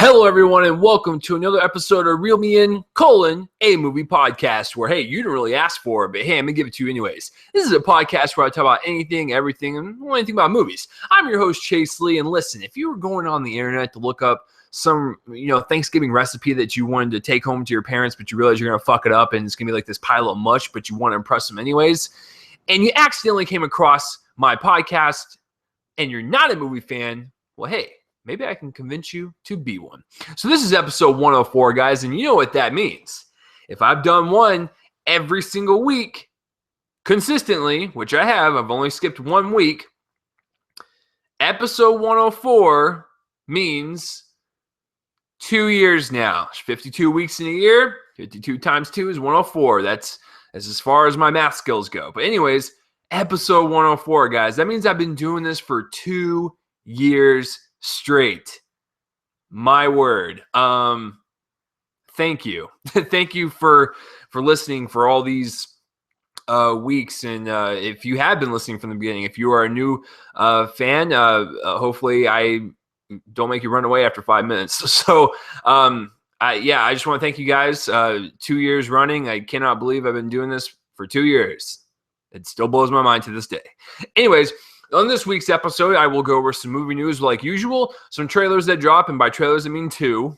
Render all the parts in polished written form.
Hello, everyone, and welcome to another episode of Reel Me In, a movie podcast where, hey, you didn't really ask for it, but hey, I'm going to give it to you anyways. This is a podcast where I talk about anything, everything, and anything about movies. I'm your host, Chase Lee, and listen, if you were going on the internet to look up some, Thanksgiving recipe that you wanted to take home to your parents, but you realize you're going to fuck it up and it's going to be like this pile of mush, but you want to impress them anyways, and you accidentally came across my podcast and you're not a movie fan, well, hey, maybe I can convince you to be one. So this is episode 104, guys, and you know what that means. If I've done one every single week consistently, which I have, I've only skipped 1 week, episode 104 means 2 years now. 52 weeks in a year. 52 times 2 is 104. That's as far as my math skills go. But anyways, episode 104, guys. That means I've been doing this for 2 years straight. My word. Thank you. Thank you for listening for all these weeks. And if you have been listening from the beginning, if you are a new fan, hopefully I don't make you run away after 5 minutes. So I just want to thank you guys. 2 years running. I cannot believe I've been doing this for 2 years. It still blows my mind to this day. Anyways, on this week's episode, I will go over some movie news like usual, some trailers that drop, and by trailers I mean 2.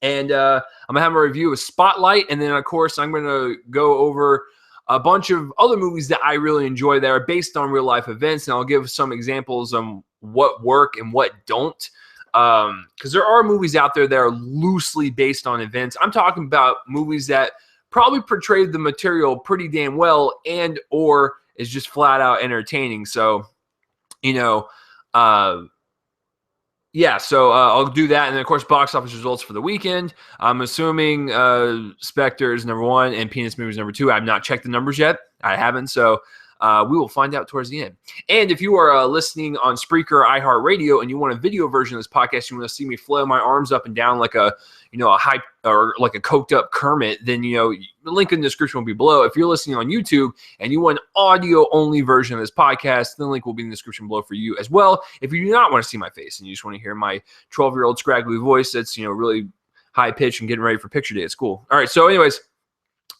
And I'm going to have a review of Spotlight, and then, of course, I'm going to go over a bunch of other movies that I really enjoy that are based on real-life events, and I'll give some examples on what work and what don't, because there are movies out there that are loosely based on events. I'm talking about movies that probably portrayed the material pretty damn well and or is just flat-out entertaining, so... I'll do that. And then, of course, box office results for the weekend. I'm assuming Spectre is number 1 and Penis Movie is number 2. I have not checked the numbers yet. I haven't. So we will find out towards the end. And if you are listening on Spreaker or iHeartRadio and you want a video version of this podcast, you want to see me flail my arms up and down like a hype or like a coked up Kermit, then, the link in the description will be below. If you're listening on YouTube and you want an audio only version of this podcast, the link will be in the description below for you as well. If you do not want to see my face and you just want to hear my 12-year-old scraggly voice that's, really high pitched and getting ready for picture day at school. All right. So anyways,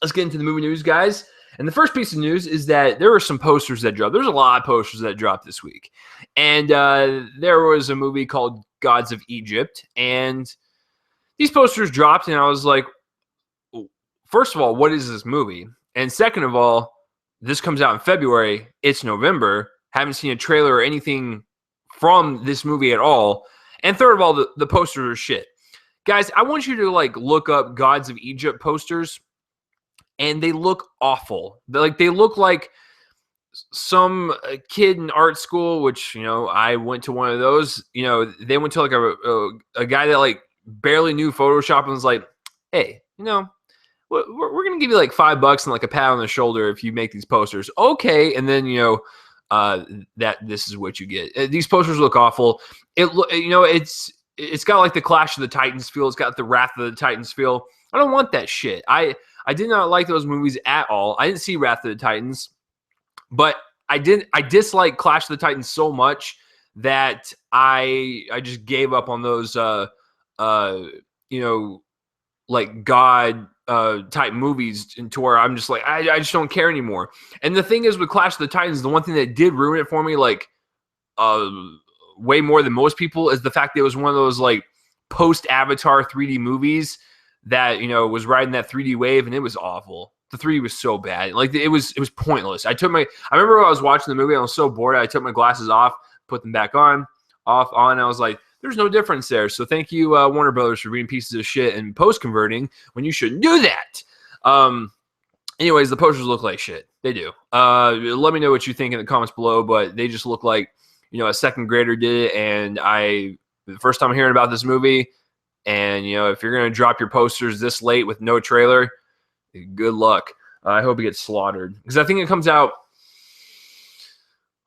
let's get into the movie news, guys. And the first piece of news is that there were some posters that dropped. There's a lot of posters that dropped this week. And there was a movie called Gods of Egypt. And these posters dropped, and I was like, first of all, what is this movie? And second of all, this comes out in February. It's November. Haven't seen a trailer or anything from this movie at all. And third of all, the posters are shit. Guys, I want you to look up Gods of Egypt posters. And they look awful. They look like some kid in art school, which, I went to one of those. They went to a guy that barely knew Photoshop and was like, hey, we're going to give you $5 and a pat on the shoulder if you make these posters. Okay. And then, that this is what you get. These posters look awful. It's got the Clash of the Titans feel. It's got the Wrath of the Titans feel. I don't want that shit. I did not like those movies at all. I didn't see Wrath of the Titans, but I dislike Clash of the Titans so much that I just gave up on those God type movies into where I'm just I just don't care anymore. And the thing is with Clash of the Titans, the one thing that did ruin it for me way more than most people is the fact that it was one of those post Avatar 3D movies that was riding that 3D wave, and it was awful. The 3D was so bad. It was pointless. I remember when I was watching the movie, I was so bored. I took my glasses off, put them back on, off, on. I was like, there's no difference there. So thank you, Warner Brothers, for being pieces of shit and post converting when you shouldn't do that. Anyways, the posters look like shit. They do. Let me know what you think in the comments below, but they just look like, a second grader did it. And the first time hearing about this movie, and, if you're going to drop your posters this late with no trailer, good luck. I hope it gets slaughtered. Because I think it comes out,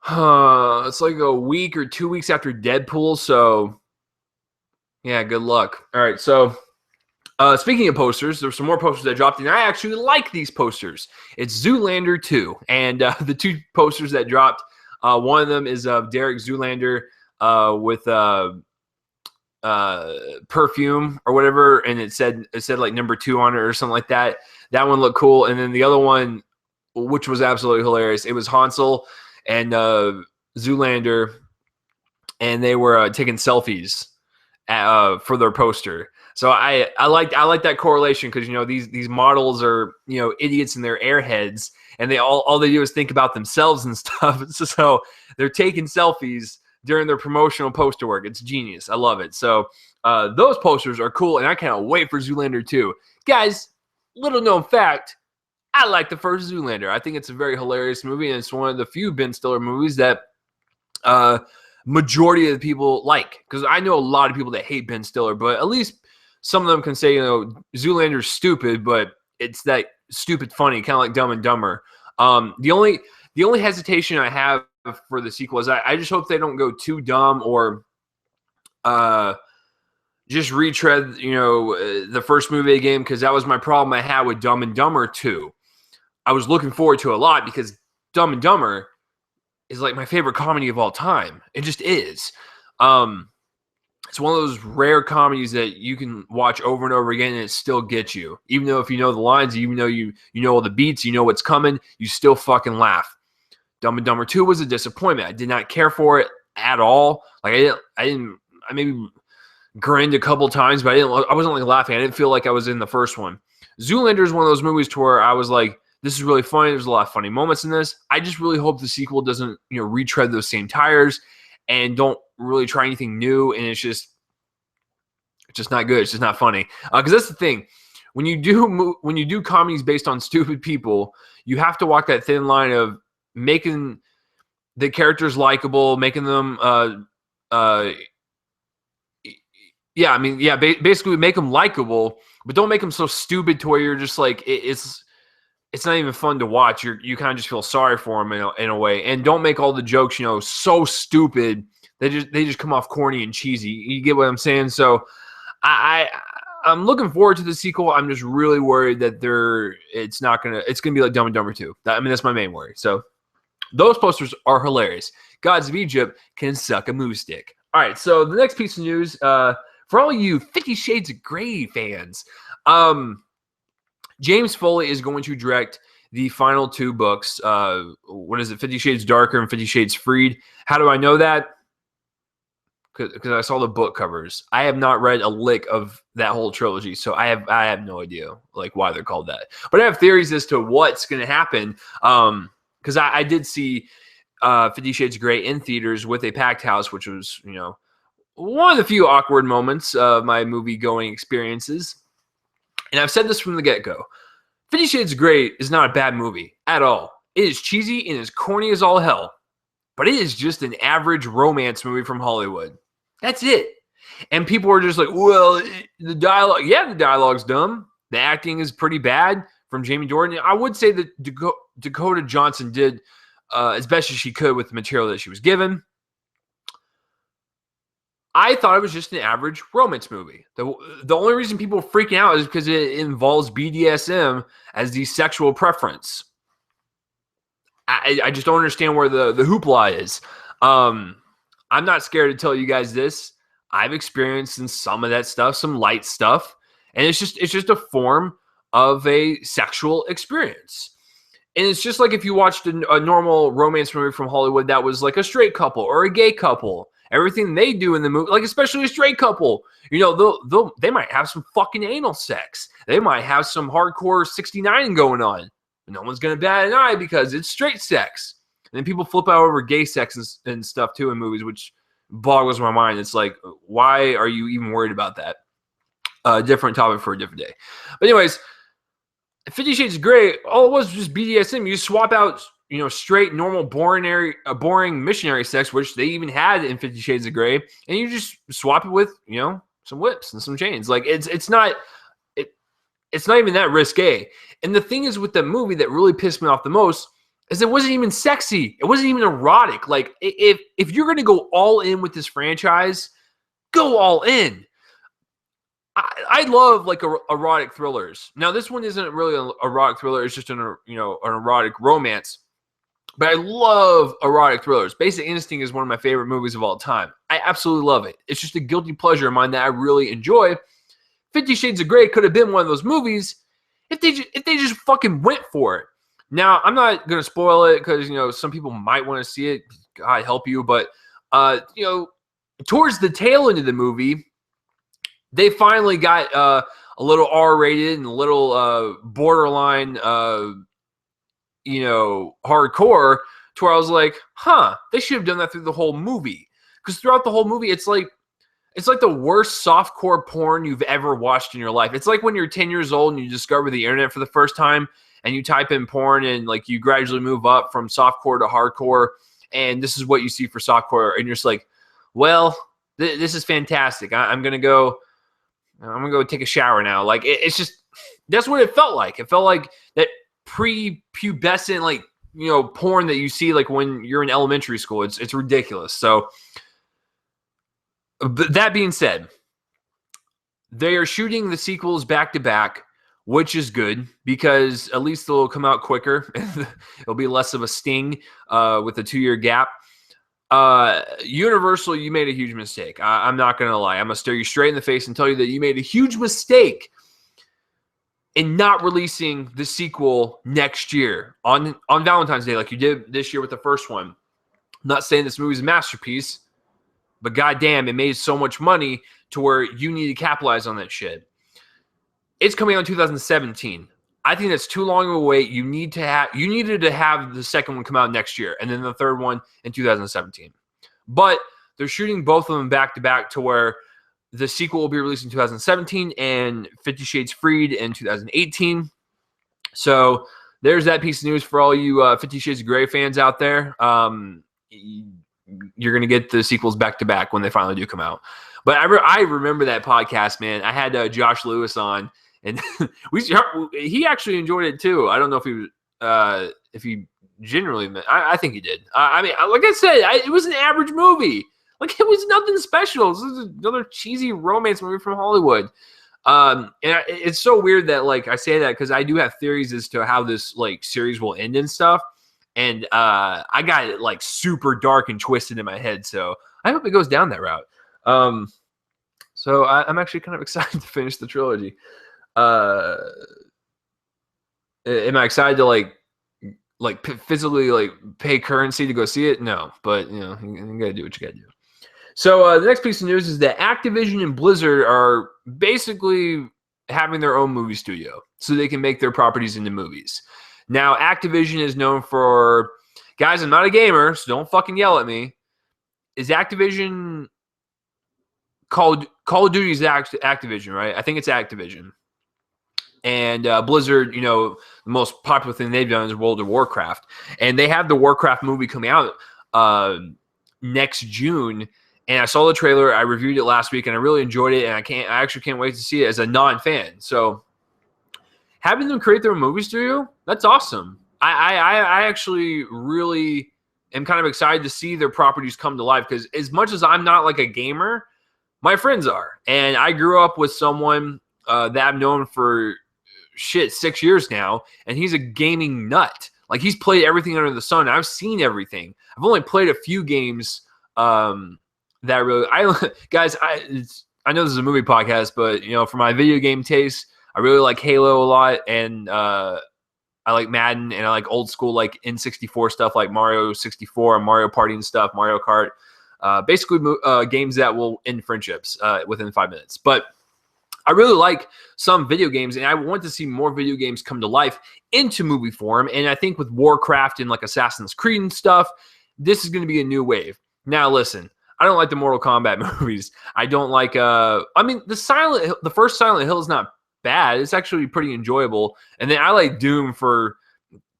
it's a week or 2 weeks after Deadpool. So, yeah, good luck. All right, so speaking of posters, there's some more posters that dropped, and I actually like these posters. It's Zoolander 2. And the 2 posters that dropped, one of them is of Derek Zoolander with perfume or whatever, and it said like number 2 on it or something like that. That one looked cool. And then the other one, which was absolutely hilarious, it was Hansel and Zoolander, and they were taking selfies for their poster. So I like that correlation, because these models are idiots in their airheads, and they all they do is think about themselves and stuff. So they're taking selfies during their promotional poster work. It's genius. I love it. So those posters are cool, and I cannot wait for Zoolander 2. Guys, little known fact, I like the first Zoolander. I think it's a very hilarious movie, and it's one of the few Ben Stiller movies that majority of the people like. Because I know a lot of people that hate Ben Stiller, but at least some of them can say, Zoolander's stupid, but it's that stupid funny, kind of like Dumb and Dumber. The only hesitation I have for the sequel is I just hope they don't go too dumb or just retread, the first movie again, because that was my problem I had with Dumb and Dumber 2. I was looking forward to a lot because Dumb and Dumber is like my favorite comedy of all time. It just is. It's one of those rare comedies that you can watch over and over again and it still gets you. Even though if you know the lines, even though you know all the beats, you know what's coming, you still fucking laugh. Dumb and Dumber 2 was a disappointment. I did not care for it at all. Like I maybe grinned a couple times, but I wasn't like laughing. I didn't feel like I was in the first one. Zoolander is one of those movies to where I was like, this is really funny. There's a lot of funny moments in this. I just really hope the sequel doesn't, retread those same tires and don't really try anything new. And it's just not good. It's just not funny. Because that's the thing. When you do comedies based on stupid people, you have to walk that thin line of making the characters likable, making them, basically make them likable, but don't make them so stupid to where you're just like, it's not even fun to watch. You kind of just feel sorry for them in a way, and don't make all the jokes, so stupid. They just come off corny and cheesy. You get what I'm saying? So I'm looking forward to the sequel. I'm just really worried that it's gonna be like Dumb and Dumber 2. That's my main worry. So those posters are hilarious. Gods of Egypt can suck a move stick. All right. So the next piece of news, for all you 50 Shades of Grey fans, James Foley is going to direct the final 2 books. What is it? 50 Shades Darker and 50 Shades Freed. How do I know that? Because I saw the book covers. I have not read a lick of that whole trilogy, so I have no idea like why they're called that. But I have theories as to what's going to happen. Because I did see 50 Shades of Grey in theaters with a packed house, which was one of the few awkward moments of my movie-going experiences. And I've said this from the get-go. 50 Shades of Grey is not a bad movie at all. It is cheesy and as corny as all hell. But it is just an average romance movie from Hollywood. That's it. And people are just like, well, the dialogue. Yeah, the dialogue's dumb. The acting is pretty bad from Jamie Dornan. I would say that Dakota Johnson did as best as she could with the material that she was given. I thought it was just an average romance movie. The only reason people are freaking out is because it involves BDSM as the sexual preference. I just don't understand where the hoopla is. I'm not scared to tell you guys this. I've experienced in some of that stuff, some light stuff, and it's just a form of a sexual experience. And it's just like if you watched a normal romance movie from Hollywood that was like a straight couple or a gay couple. Everything they do in the movie, like especially a straight couple, they might have some fucking anal sex. They might have some hardcore 69 going on. No one's going to bat an eye because it's straight sex. And then people flip out over gay sex and stuff too in movies, which boggles my mind. It's like, why are you even worried about that? Different topic for a different day. But anyways, 50 Shades of Grey, all it was just BDSM. You swap out, straight, normal, boring missionary sex, which they even had in 50 Shades of Grey, and you just swap it with, some whips and some chains. Like it's not even that risque. And the thing is with the movie that really pissed me off the most is it wasn't even sexy. It wasn't even erotic. Like if you're going to go all in with this franchise, go all in. I love like erotic thrillers. Now this one isn't really an erotic thriller. It's just an erotic romance. But I love erotic thrillers. Basic Instinct is one of my favorite movies of all time. I absolutely love it. It's just a guilty pleasure of mine that I really enjoy. 50 Shades of Grey could have been one of those movies if they just fucking went for it. Now, I'm not going to spoil it because, some people might want to see it. God help you. But, towards the tail end of the movie, they finally got a little R-rated and a little borderline, hardcore, to where I was like, they should have done that through the whole movie. Because throughout the whole movie, it's like the worst softcore porn you've ever watched in your life. It's like when you're 10 years old and you discover the internet for the first time and you type in porn and like you gradually move up from softcore to hardcore, and this is what you see for softcore, and you're just like, well, this is fantastic. I'm gonna go take a shower now. Like it's just, that's what it felt like. It felt like that pre-pubescent, like, porn that you see like when you're in elementary school. It's ridiculous. So, but that being said, they are shooting the sequels back to back, which is good because at least they'll come out quicker. It'll be less of a sting with a 2-year gap. Universal, you made a huge mistake. I'm not going to lie. I'm going to stare you straight in the face and tell you that you made a huge mistake in not releasing the sequel next year on Valentine's Day like you did this year with the first one. I'm not saying this movie's a masterpiece, but goddamn, it made so much money to where you need to capitalize on that shit. It's coming out in 2017. I think that's too long of a wait. You needed to have the second one come out next year, and then the third one in 2017. But they're shooting both of them back to back to where the sequel will be released in 2017 and 50 Shades Freed in 2018. So there's that piece of news for all you 50 Shades of Grey fans out there. You're going to get the sequels back to back when they finally do come out. But I remember that podcast, man. I had Josh Lewis on, and he actually enjoyed it too. I don't know if he generally meant. I think he did. I mean, like I said, it was an average movie. Like, it was nothing special. This is another cheesy romance movie from Hollywood. And it's so weird that, like, I say that because I do have theories as to how this, like, series will end and stuff. And I got it, like, super dark and twisted in my head. So I hope it goes down that route. So I'm actually kind of excited to finish the trilogy. Am I excited to, like physically, like, pay currency to go see it? No. But, you got to do what you got to do. So the next piece of news is that Activision and Blizzard are basically having their own movie studio so they can make their properties into movies. Now, Activision is known for, guys, I'm not a gamer, so don't fucking yell at me. Is Activision Call of Duty is Activision, right? I think it's Activision. And Blizzard, the most popular thing they've done is World of Warcraft. And they have the Warcraft movie coming out next June. And I saw the trailer. I reviewed it last week, and I really enjoyed it. And I actually can't wait to see it as a non-fan. So having them create their own movie studio, that's awesome. I actually really am kind of excited to see their properties come to life, because as much as I'm not like a gamer, my friends are. And I grew up with someone that I've known for 6 years now, and he's a gaming nut. Like, he's played everything under the sun. I've seen everything. I've only played a few games that really, guys, I know this is a movie podcast, but for my video game taste, I really like Halo a lot, and I like Madden, and I like old school like N64 stuff like Mario 64 and Mario Party and stuff, Mario Kart, basically games that will end friendships within 5 minutes. But I really like some video games, and I want to see more video games come to life into movie form. And I think with Warcraft and like Assassin's Creed and stuff, this is going to be a new wave. Now, listen, I don't like the Mortal Kombat movies. I don't like, the first Silent Hill is not bad. It's actually pretty enjoyable. And then I like Doom for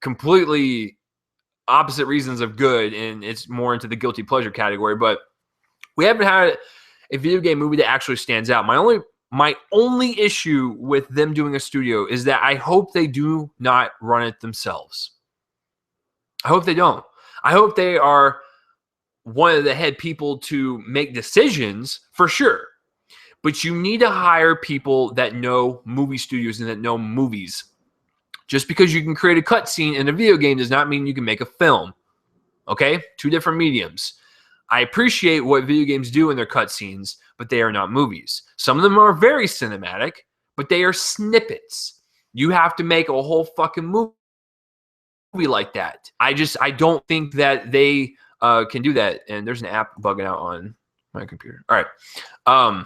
completely opposite reasons of good, and it's more into the guilty pleasure category. But we haven't had a video game movie that actually stands out. My only issue with them doing a studio is that I hope they do not run it themselves. I hope they don't. I hope they are one of the head people to make decisions, for sure. But you need to hire people that know movie studios and that know movies. Just because you can create a cutscene in a video game does not mean you can make a film. Okay, 2 different mediums. I appreciate what video games do in their cutscenes, but they are not movies. Some of them are very cinematic, but they are snippets. You have to make a whole fucking movie like that. I don't think that they can do that. And there's an app bugging out on my computer. All right.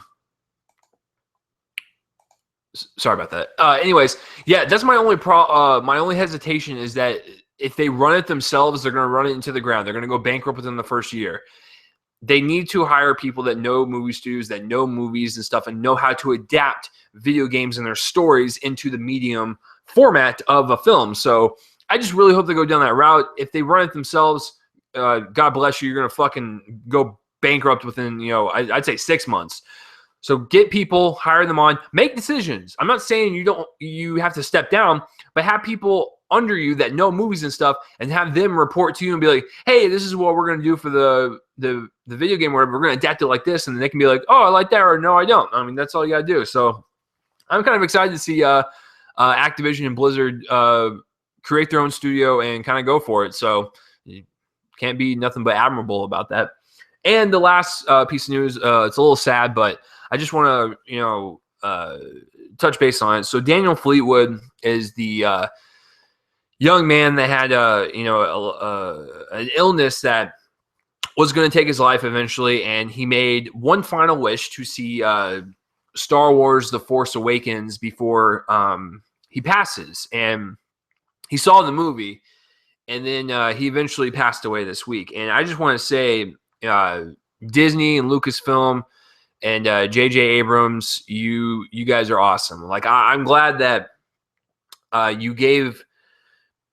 Sorry about that. Anyways, yeah, that's my only my only hesitation is that if they run it themselves, they're going to run it into the ground. They're going to go bankrupt within the first year. They need to hire people that know movie studios, that know movies and stuff, and know how to adapt video games and their stories into the medium format of a film. So I just really hope they go down that route. If they run it themselves, God bless you. You're going to fucking go bankrupt within, I'd say 6 months. So get people, hire them on, make decisions. I'm not saying you have to step down, but have people under you that know movies and stuff, and have them report to you and be like, hey, this is what we're going to do for the video game or whatever. We're going to adapt it like this. And then they can be like, oh, I like that, or no, I don't. I mean, that's all you got to do. So I'm kind of excited to see Activision and Blizzard create their own studio and kind of go for it. So you can't be nothing but admirable about that. And the last piece of news, it's a little sad, but I just want to, touch base on it. So Daniel Fleetwood is the young man that had an illness that was going to take his life eventually, and he made one final wish to see Star Wars: The Force Awakens before he passes. And he saw the movie, and then he eventually passed away this week. And I just want to say, Disney and Lucasfilm and J.J. Abrams, you guys are awesome. Like, I'm glad that you gave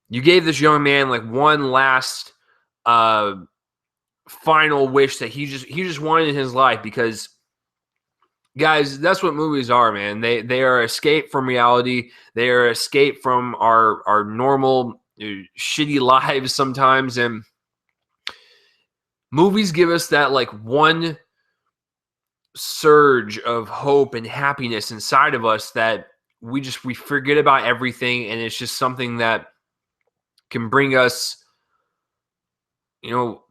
this young man like one last final wish that he just wanted in his life, because guys, that's what movies are, man. They are escape from reality. They are escape from our normal shitty lives sometimes, and movies give us that like one surge of hope and happiness inside of us that we forget about everything, and it's just something that can bring us,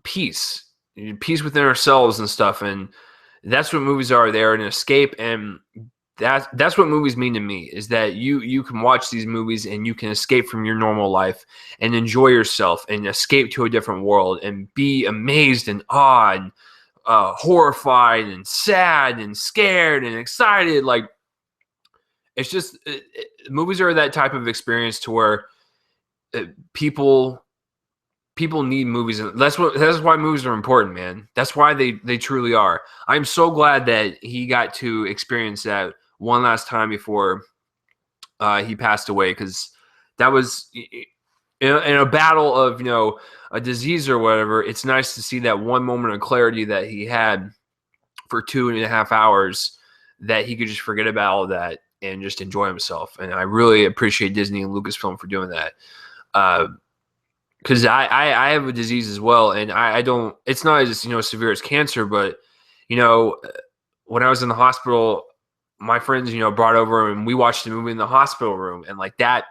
peace within ourselves and stuff. And that's what movies are. They're an escape, and that's what movies mean to me, is that you can watch these movies and you can escape from your normal life and enjoy yourself and escape to a different world and be amazed and awed and horrified and sad and scared and excited. Like, it's just movies are that type of experience to where people need movies, and that's why movies are important, man. That's why they truly are. I'm so glad that he got to experience that one last time before he passed away, because that was in a battle of a disease or whatever. It's nice to see that one moment of clarity that he had for 2.5 hours, that he could just forget about all that and just enjoy himself. And I really appreciate Disney and Lucasfilm for doing that. Because I have a disease as well, and I don't. It's not as severe as cancer, but when I was in the hospital, my friends brought over and we watched the movie in the hospital room, and like that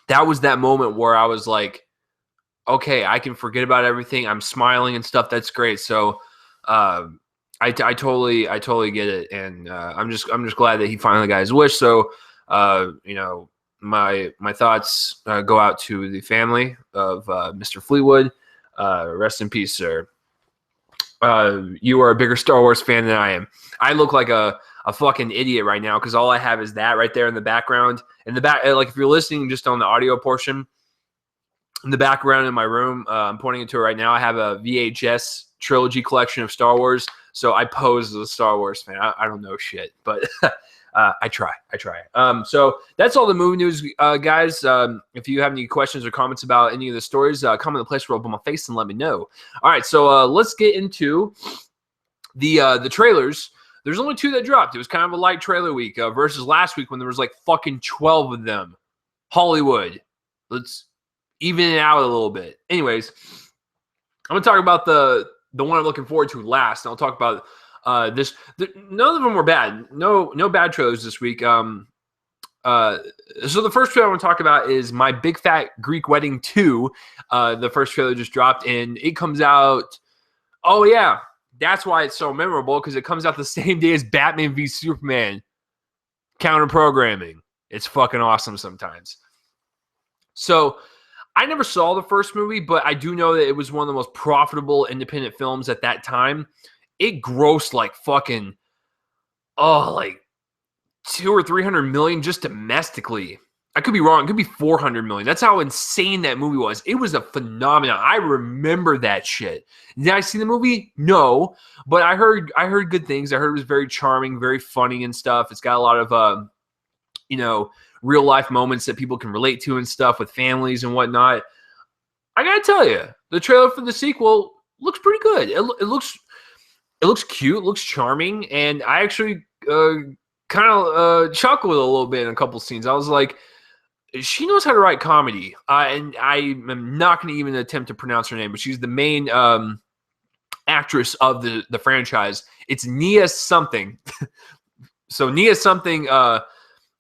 was that moment where I was like, okay, I can forget about everything. I'm smiling and stuff. That's great. So I totally get it, and I'm just glad that he finally got his wish. So my thoughts go out to the family of Mr. Fleetwood. Rest in peace, sir. You are a bigger Star Wars fan than I am. I look like a fucking idiot right now because all I have is that right there in the background. In the back, like if you're listening just on the audio portion, in the background in my room, I'm pointing it to it right now. I have a VHS trilogy collection of Star Wars. So I pose as a Star Wars fan. I don't know shit, but I try. So that's all the movie news, guys. If you have any questions or comments about any of the stories, comment in the place where I'll put my face and let me know. All right, so let's get into the trailers. There's only 2 that dropped. It was kind of a light trailer week versus last week when there was like fucking 12 of them. Hollywood. Let's even it out a little bit. Anyways, I'm gonna talk about the one I'm looking forward to last, and I'll talk about this. None of them were bad. No bad trailers this week. So the first trailer I want to talk about is My Big Fat Greek Wedding 2. The first trailer just dropped, and it comes out. Oh yeah, that's why it's so memorable, because it comes out the same day as Batman v Superman. Counter programming. It's fucking awesome sometimes. So I never saw the first movie, but I do know that it was one of the most profitable independent films at that time. It grossed like fucking, like 200 or 300 million just domestically. I could be wrong. It could be 400 million. That's how insane that movie was. It was a phenomenon. I remember that shit. Did I see the movie? No, but I heard good things. I heard it was very charming, very funny and stuff. It's got a lot of real life moments that people can relate to and stuff with families and whatnot. I gotta tell you, the trailer for the sequel looks pretty good. It looks cute, it looks charming, and I actually kind of chuckled a little bit in a couple scenes. I was like, she knows how to write comedy, and I am not going to even attempt to pronounce her name, but she's the main actress of the franchise. It's Nia something. So Nia something.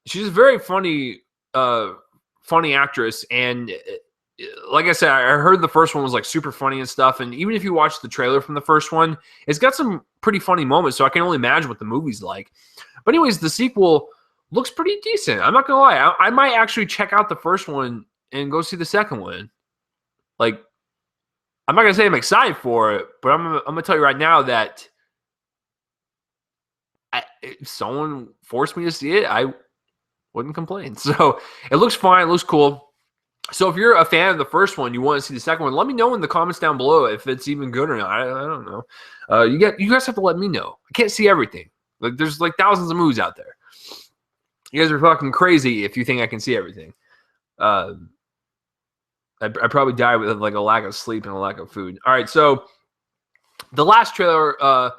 She's a very funny actress, and like I said, I heard the first one was like super funny and stuff. And even if you watch the trailer from the first one, it's got some pretty funny moments. So I can only imagine what the movie's like. But anyways, the sequel looks pretty decent. I'm not gonna lie. I might actually check out the first one and go see the second one. Like, I'm not gonna say I'm excited for it, but I'm gonna tell you right now that if someone forced me to see it, I wouldn't complain. So it looks fine. It looks cool. So if you're a fan of the first one, you want to see the second one, let me know in the comments down below if it's even good or not. I don't know. You guys have to let me know. I can't see everything. Like, there's like thousands of movies out there. You guys are fucking crazy if you think I can see everything. I probably die with like a lack of sleep and a lack of food. All right, so the last trailer I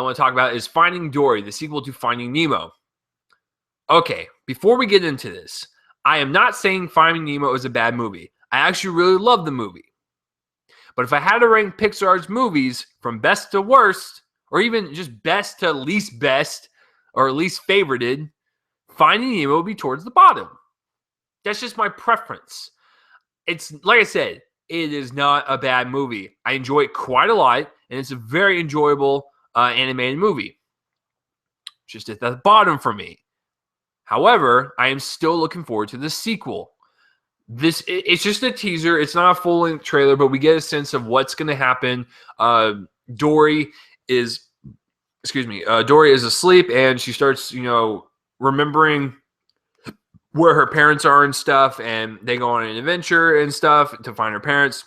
want to talk about is Finding Dory, the sequel to Finding Nemo. Okay, before we get into this, I am not saying Finding Nemo is a bad movie. I actually really love the movie. But if I had to rank Pixar's movies from best to worst, or even just best to least best, or least favorited, Finding Nemo would be towards the bottom. That's just my preference. It's, like I said, it is not a bad movie. I enjoy it quite a lot, and it's a very enjoyable animated movie. Just at the bottom for me. However, I am still looking forward to the sequel. It's just a teaser. It's not a full-length trailer, but we get a sense of what's going to happen. Dory is asleep, and she starts, remembering where her parents are and stuff, and they go on an adventure and stuff to find her parents.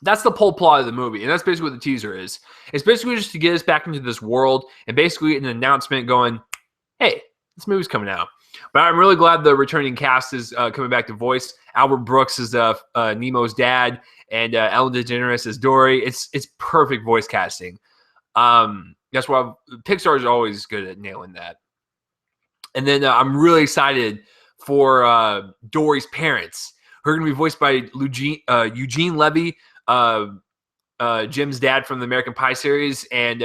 That's the whole plot of the movie, and that's basically what the teaser is. It's basically just to get us back into this world, and basically an announcement going, hey, this movie's coming out. But I'm really glad the returning cast is coming back to voice. Albert Brooks is Nemo's dad, and Ellen DeGeneres is Dory. It's perfect voice casting. That's why Pixar is always good at nailing that. And then I'm really excited for Dory's parents, who are going to be voiced by Eugene Levy, Jim's dad from the American Pie series, and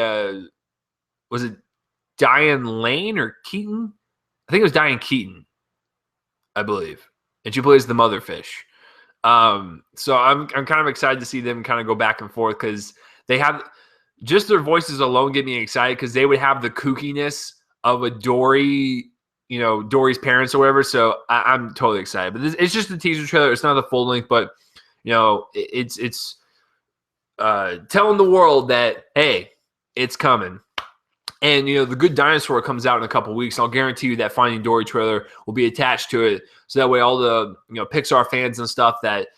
was it Diane Lane or Keaton? I think it was Diane Keaton, I believe, and she plays the motherfish. So I'm kind of excited to see them kind of go back and forth, because they have just their voices alone get me excited, because they would have the kookiness of a Dory, Dory's parents or whatever. So I'm totally excited. But it's just a teaser trailer. It's not a full length, but it's telling the world that, hey, it's coming. And, The Good Dinosaur comes out in a couple weeks. I'll guarantee you that Finding Dory trailer will be attached to it. So that way all the, Pixar fans and stuff that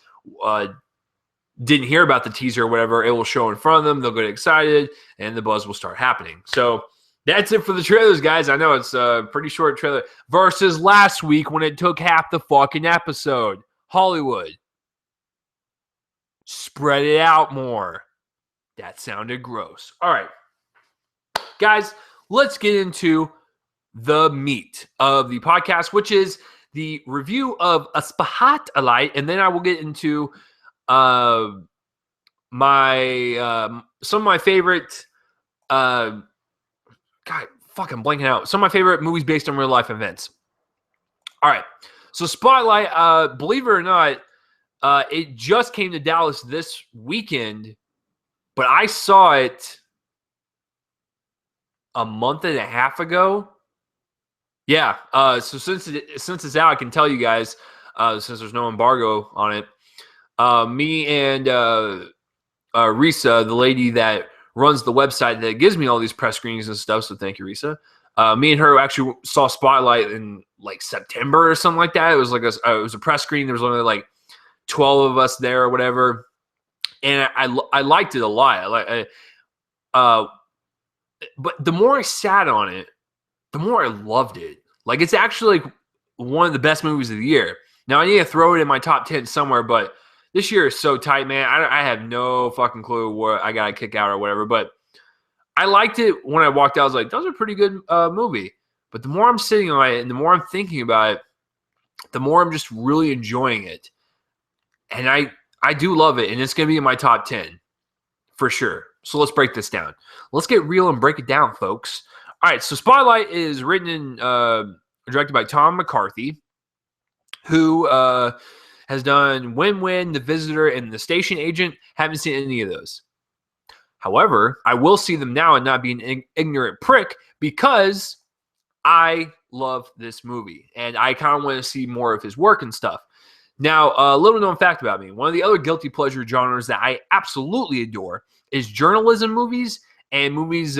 didn't hear about the teaser or whatever, it will show in front of them. They'll get excited, and the buzz will start happening. So that's it for the trailers, guys. I know it's a pretty short trailer versus last week when it took half the fucking episode. Hollywood, spread it out more. That sounded gross. All right. Guys, let's get into the meat of the podcast, which is the review of Aspahat Alite, and then I will get into some of my favorite I'm blanking out. Some of my favorite movies based on real life events. All right. So Spotlight, believe it or not, it just came to Dallas this weekend, but I saw it a month and a half ago. Yeah. So since it's out, I can tell you guys, since there's no embargo on it, me and Risa, the lady that runs the website that gives me all these press screenings and stuff. So thank you, Risa. Me and her actually saw Spotlight in like September or something like that. It was like it was a press screening. There was only like 12 of us there or whatever, and I liked it a lot. But the more I sat on it, the more I loved it. Like, it's actually like one of the best movies of the year. Now, I need to throw it in my top 10 somewhere, but this year is so tight, man. I have no fucking clue what I got to kick out or whatever, but I liked it when I walked out. I was like, that was a pretty good movie. But the more I'm sitting on it and the more I'm thinking about it, the more I'm just really enjoying it. And I do love it, and it's going to be in my top 10 for sure. So let's break this down. Let's get real and break it down, folks. All right, so Spotlight is written and directed by Tom McCarthy, who has done Win-Win, The Visitor, and The Station Agent. Haven't seen any of those. However, I will see them now and not be an ignorant prick because I love this movie, and I kind of want to see more of his work and stuff. Now, a little known fact about me. One of the other guilty pleasure genres that I absolutely adore is journalism movies and movies,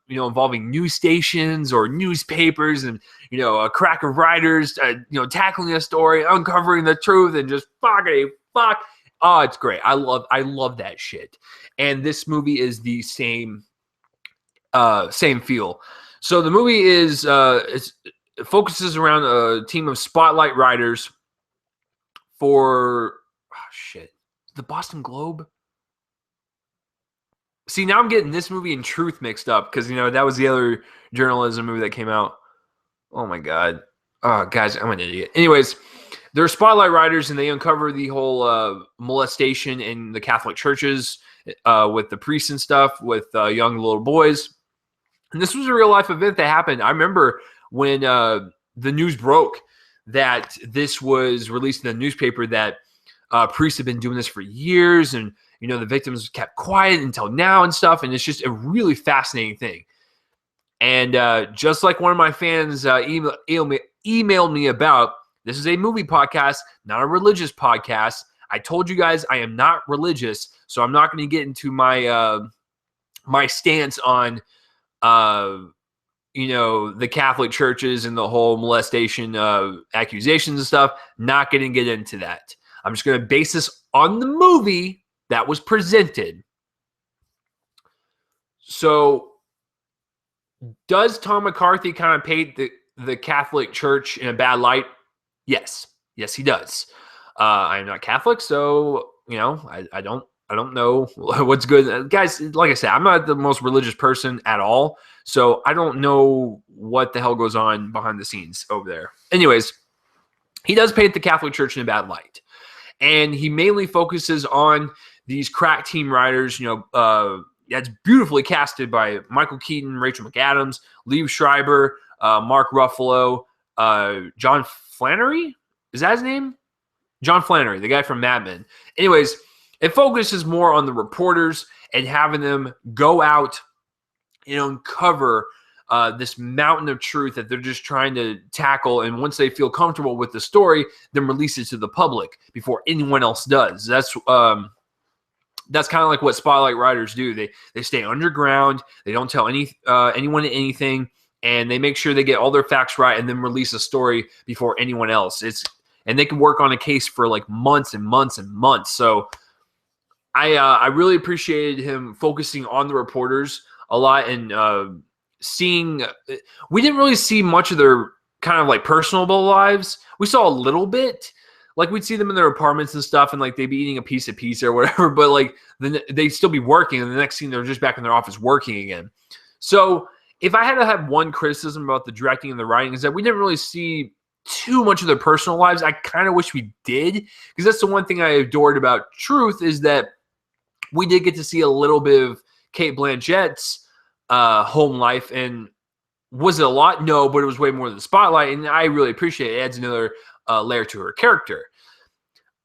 involving news stations or newspapers and, a crack of writers, tackling a story, uncovering the truth, and just fuck. Oh, it's great. I love that shit. And this movie is the same feel. So the movie is it focuses around a team of Spotlight writers for the Boston Globe. See, now I'm getting this movie and Truth mixed up because that was the other journalism movie that came out. Oh my god. Oh, guys, I'm an idiot. Anyways, they're Spotlight writers and they uncover the whole molestation in the Catholic churches with the priests and stuff with young little boys. And this was a real life event that happened. I remember when the news broke that this was released in the newspaper that priests have been doing this for years, and the victims kept quiet until now and stuff, and it's just a really fascinating thing. And just like one of my fans emailed me about, this is a movie podcast, not a religious podcast. I told you guys I am not religious, so I'm not going to get into my my stance on the Catholic churches and the whole molestation accusations and stuff. Not going to get into that. I'm just going to base this on the movie that was presented. So, does Tom McCarthy kind of paint the Catholic Church in a bad light? Yes. Yes, he does. I am not Catholic, so, I don't know what's good. Guys, like I said, I'm not the most religious person at all, so I don't know what the hell goes on behind the scenes over there. Anyways, he does paint the Catholic Church in a bad light. And he mainly focuses on these crack team writers, that's beautifully casted by Michael Keaton, Rachel McAdams, Liev Schreiber, Mark Ruffalo, John Flannery. Is that his name? John Flannery, the guy from Mad Men. Anyways, it focuses more on the reporters and having them go out and uncover this mountain of truth that they're just trying to tackle. And once they feel comfortable with the story, then release it to the public before anyone else does. That's kind of like what Spotlight writers do. They stay underground. They don't tell anyone anything, and they make sure they get all their facts right and then release a story before anyone else. And they can work on a case for like months and months and months. So I really appreciated him focusing on the reporters a lot and seeing. We didn't really see much of their kind of like personal lives. We saw a little bit. Like, we'd see them in their apartments and stuff, and like they'd be eating a piece of pizza or whatever, but like then they'd still be working, and the next scene they're just back in their office working again. So if I had to have one criticism about the directing and the writing, is that we didn't really see too much of their personal lives. I kind of wish we did, because that's the one thing I adored about Truth, is that we did get to see a little bit of Cate Blanchett's home life. And Was it a lot? No, but it was way more than the spotlight, and I really appreciate it. It adds another layer to her character.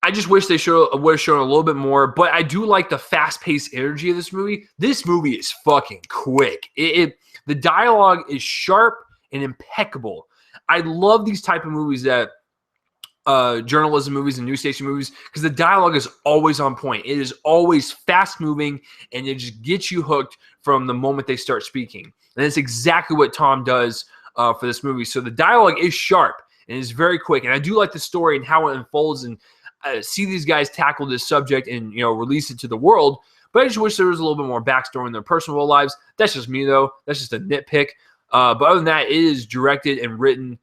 I just wish they would have shown a little bit more, but I do like the fast-paced energy of this movie. This movie is fucking quick. The dialogue is sharp and impeccable. I love these type of movies that journalism movies and news station movies, because the dialogue is always on point. It is always fast-moving, and it just gets you hooked from the moment they start speaking. And that's exactly what Tom does for this movie. So the dialogue is sharp and is very quick, and I do like the story and how it unfolds, and see these guys tackle this subject and release it to the world. But I just wish there was a little bit more backstory in their personal lives. That's just me, though. That's just a nitpick. But other than that, it is directed and written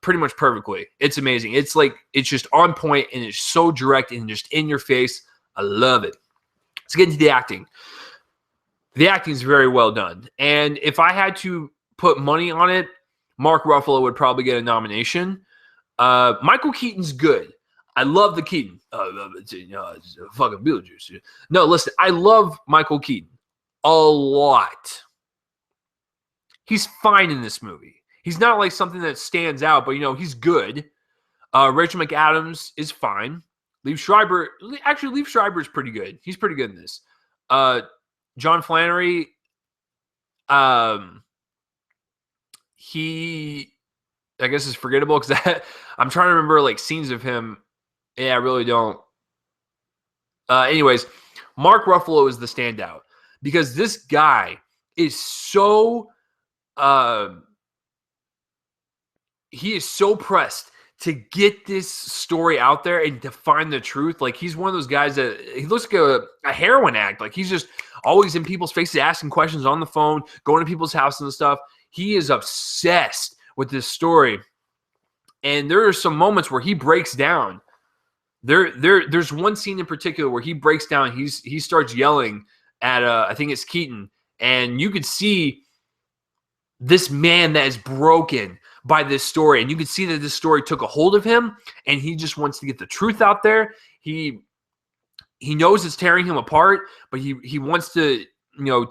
pretty much perfectly. It's amazing. It's just on point, and it's so direct and just in your face. I love it. Let's get into the acting. The acting is very well done. And if I had to put money on it, Mark Ruffalo would probably get a nomination. Michael Keaton's good. I love the Keaton. It's fucking Beetlejuice. No, listen, I love Michael Keaton a lot. He's fine in this movie. He's not like something that stands out, but he's good. Rachel McAdams is fine. Liev Schreiber is pretty good. He's pretty good in this. John Flannery, he, I guess, is forgettable because I'm trying to remember scenes of him. Yeah, I really don't. Anyways, Mark Ruffalo is the standout because this guy is so he is so pressed to get this story out there and to find the truth. He's one of those guys that he looks like a heroin addict. He's just always in people's faces, asking questions on the phone, going to people's houses and stuff. He is obsessed with this story. And there are some moments where he breaks down. There's one scene in particular where he breaks down. He starts yelling at I think it's Keaton, and you could see this man that is broken by this story, and you can see that this story took a hold of him, and he just wants to get the truth out there. He knows it's tearing him apart, but he wants to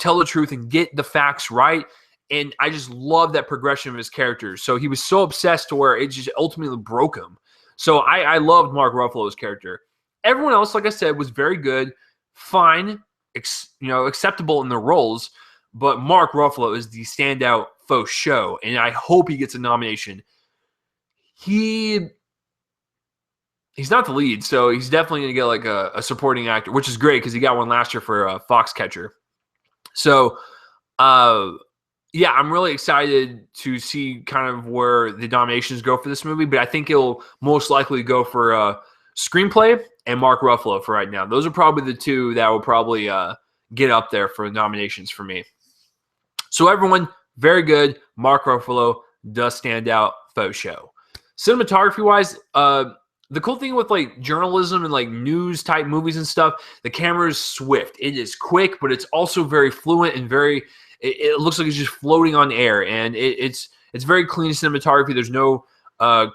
tell the truth and get the facts right. And I just love that progression of his character. So he was so obsessed to where it just ultimately broke him. So I loved Mark Ruffalo's character. Everyone else, like I said, was very good, fine, acceptable in their roles. But Mark Ruffalo is the standout faux show, and I hope he gets a nomination. He's not the lead, so he's definitely going to get a supporting actor, which is great because he got one last year for Foxcatcher. So, yeah, I'm really excited to see kind of where the nominations go for this movie, but I think it'll most likely go for screenplay and Mark Ruffalo for right now. Those are probably the two that will probably get up there for nominations for me. So everyone, very good. Mark Ruffalo does stand out. Faux show. Cinematography-wise, the cool thing with journalism and news type movies and stuff, the camera is swift. It is quick, but it's also very fluent and very. It looks like it's just floating on air, and it's very clean cinematography. There's no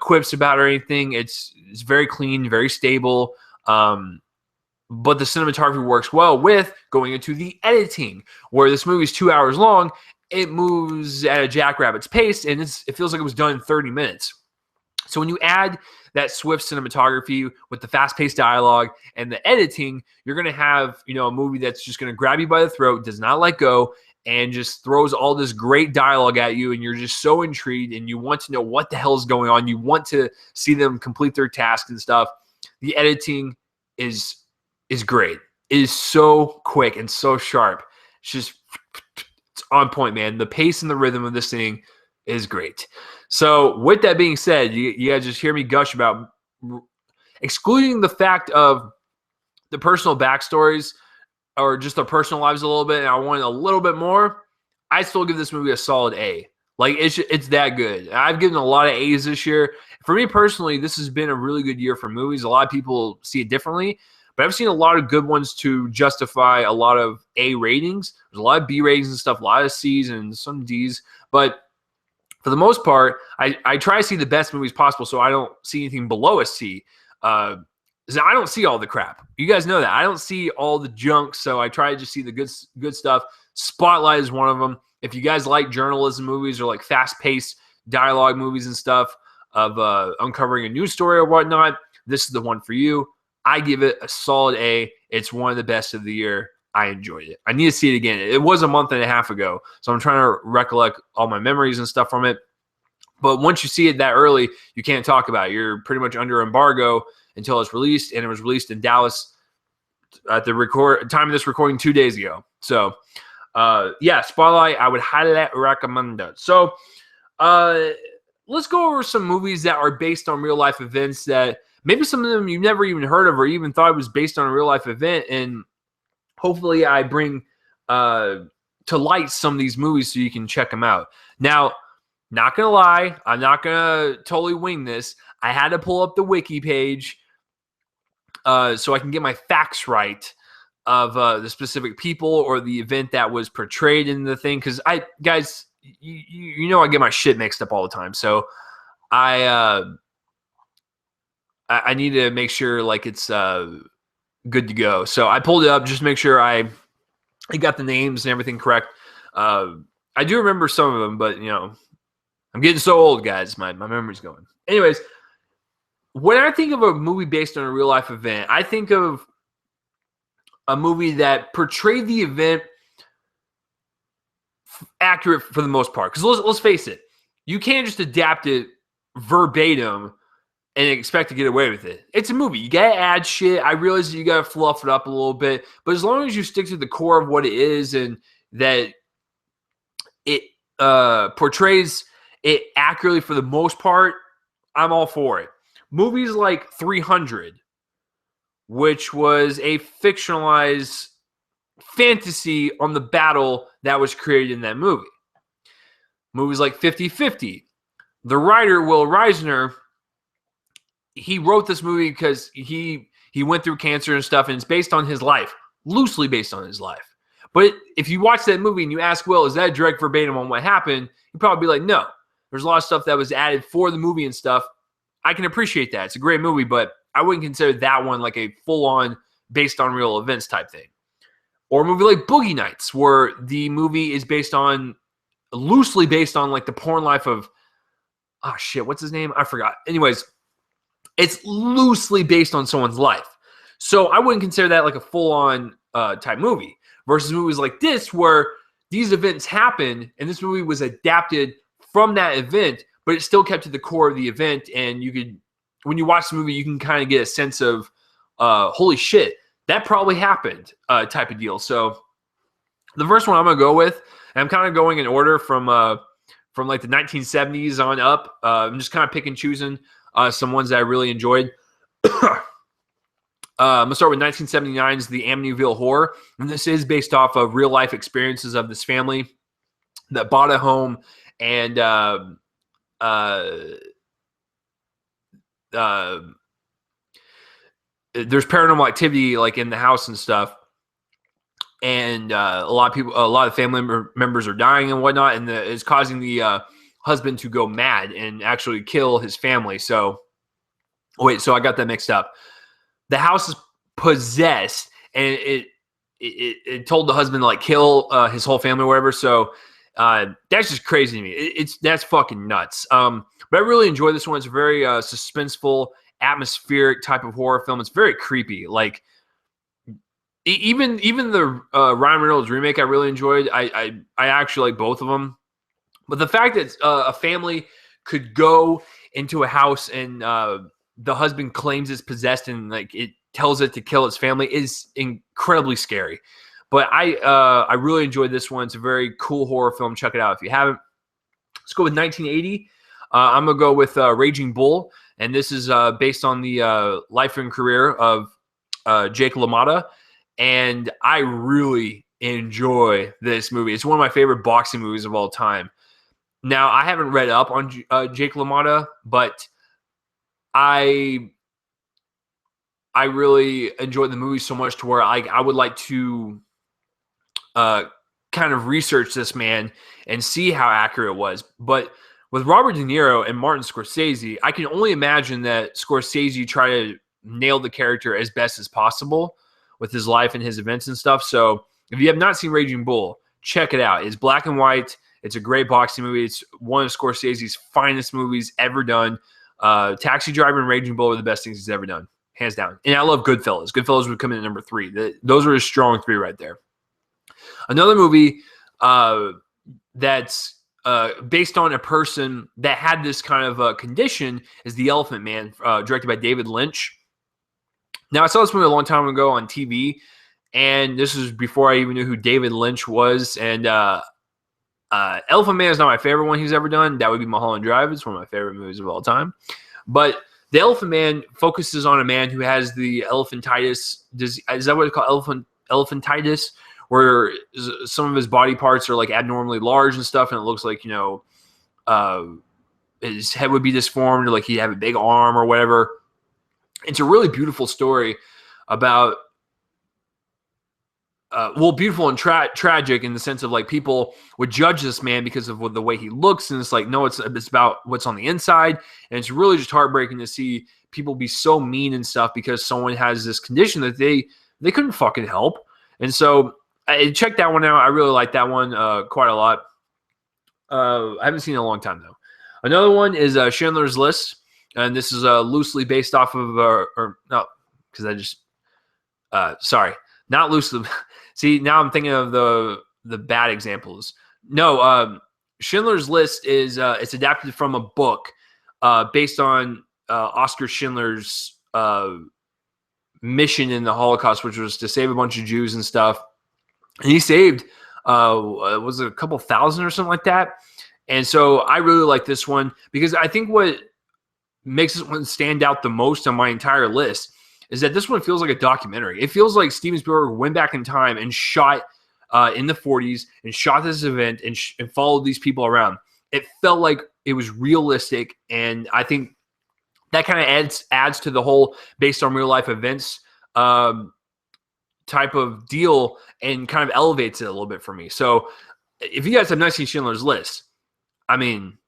quips about it or anything. It's very clean, very stable. But the cinematography works well with going into the editing, where this movie is 2 hours long. It moves at a jackrabbit's pace, and it feels like it was done in 30 minutes. So when you add that swift cinematography with the fast-paced dialogue and the editing, you're going to have a movie that's just going to grab you by the throat, does not let go, and just throws all this great dialogue at you, and you're just so intrigued, and you want to know what the hell is going on. You want to see them complete their task and stuff. The editing is great. It is so quick and so sharp. It's on point, man. The pace and the rhythm of this thing is great. So with that being said, you guys just hear me gush about, excluding the fact of the personal backstories or just their personal lives a little bit, and I wanted a little bit more, I still give this movie a solid A. It's that good. I've given a lot of A's this year. For me personally, this has been a really good year for movies. A lot of people see it differently, but I've seen a lot of good ones to justify a lot of A ratings. There's a lot of B ratings and stuff, a lot of C's and some D's. But for the most part, I try to see the best movies possible, so I don't see anything below a C. I don't see all the crap. You guys know that. I don't see all the junk, so I try to just see the good stuff. Spotlight is one of them. If you guys like journalism movies or like fast-paced dialogue movies and stuff of uncovering a news story or whatnot, this is the one for you. I give it a solid A. It's one of the best of the year. I enjoyed it. I need to see it again. It was a month and a half ago, so I'm trying to recollect all my memories and stuff from it. But once you see it that early, you can't talk about it. You're pretty much under embargo until it's released, and it was released in Dallas at the time of this recording 2 days ago. So, yeah, Spotlight, I would highly recommend it. So, let's go over some movies that are based on real-life events that maybe some of them you've never even heard of or even thought it was based on a real-life event, and hopefully I bring to light some of these movies so you can check them out. Now, not going to lie, I'm not going to totally wing this. I had to pull up the wiki page so I can get my facts right of the specific people or the event that was portrayed in the thing. Because guys, you know I get my shit mixed up all the time. So I need to make sure like it's good to go. So I pulled it up just to make sure I got the names and everything correct. I do remember some of them, but you know, I'm getting so old, guys. My memory's going. Anyways, when I think of a movie based on a real life event, I think of a movie that portrayed the event accurate for the most part. Because let's face it, you can't just adapt it verbatim and expect to get away with it. It's a movie. You gotta add shit. I realize that you gotta fluff it up a little bit, but as long as you stick to the core of what it is and that it portrays it accurately for the most part, I'm all for it. Movies like 300, which was a fictionalized fantasy on the battle that was created in that movie. Movies like 50-50. The writer, Will Reisner, he wrote this movie because he went through cancer and stuff, and it's based on his life, loosely based on his life. But if you watch that movie and you ask Will, is that direct verbatim on what happened? He'd probably be like, no. There's a lot of stuff that was added for the movie and stuff. I can appreciate that. It's a great movie, but I wouldn't consider that one like a full-on based on real events type thing. Or a movie like Boogie Nights, where the movie is loosely based on like the porn life of, oh shit, what's his name? I forgot. Anyways, it's loosely based on someone's life. So I wouldn't consider that like a full-on type movie. Versus movies like this, where these events happen, and this movie was adapted from that event, but it still kept to the core of the event. And you could, when you watch the movie, you can kind of get a sense of, holy shit, that probably happened type of deal. So the first one I'm going to go with, and I'm kind of going in order from like the 1970s on up. I'm just kind of picking and choosing some ones that I really enjoyed. I'm going to start with 1979's The Amityville Horror. And this is based off of real life experiences of this family that bought a home, and there's paranormal activity like in the house and stuff. And a lot of family members are dying and whatnot. And it's causing the husband to go mad and actually kill his family. So I got that mixed up. The house is possessed, and it told the husband to like kill his whole family or whatever. So that's just crazy to me. That's fucking nuts. But I really enjoy this one. It's a very suspenseful, atmospheric type of horror film. It's very creepy. Like even the Ryan Reynolds remake, I really enjoyed. I actually like both of them. But the fact that a family could go into a house and the husband claims it's possessed and like it tells it to kill its family is incredibly scary. But I really enjoyed this one. It's a very cool horror film. Check it out if you haven't. Let's go with 1980. I'm going to go with Raging Bull. And this is based on the life and career of Jake LaMotta. And I really enjoy this movie. It's one of my favorite boxing movies of all time. Now, I haven't read up on Jake LaMotta, but I really enjoyed the movie so much to where I would like to kind of research this man and see how accurate it was. But with Robert De Niro and Martin Scorsese, I can only imagine that Scorsese tried to nail the character as best as possible with his life and his events and stuff. So if you have not seen Raging Bull, check it out. It's black and white. It's a great boxing movie. It's one of Scorsese's finest movies ever done. Taxi Driver and Raging Bull are the best things he's ever done, hands down. And I love Goodfellas. Goodfellas would come in at number 3. Those are his strong 3 right there. Another movie that's based on a person that had this kind of condition is The Elephant Man, directed by David Lynch. Now, I saw this movie a long time ago on TV, and this was before I even knew who David Lynch was. And Elephant Man is not my favorite one he's ever done. That would be Mulholland Drive. It's one of my favorite movies of all time. But The Elephant Man focuses on a man who has the elephantitis. Is that what it's called? Elephantitis, where some of his body parts are like abnormally large and stuff, and it looks like, his head would be disformed, or like he'd have a big arm or whatever. It's a really beautiful story about, beautiful and tragic in the sense of like people would judge this man because of the way he looks, and it's like, no, it's about what's on the inside, and it's really just heartbreaking to see people be so mean and stuff because someone has this condition that they couldn't fucking help. And so I checked that one out. I really like that one quite a lot. I haven't seen it in a long time though. Another one is Schindler's List. And this is loosely based off of, not loosely. See, now I'm thinking of the bad examples. No, Schindler's List is it's adapted from a book based on Oskar Schindler's mission in the Holocaust, which was to save a bunch of Jews and stuff. And he saved, was it a couple thousand or something like that? And so I really like this one because I think what makes this one stand out the most on my entire list is that this one feels like a documentary. It feels like Steven Spielberg went back in time and shot in the 40s and shot this event and followed these people around. It felt like it was realistic, and I think that kind of adds to the whole based on real life events type of deal and kind of elevates it a little bit for me. So if you guys have not seen Schindler's List, I mean,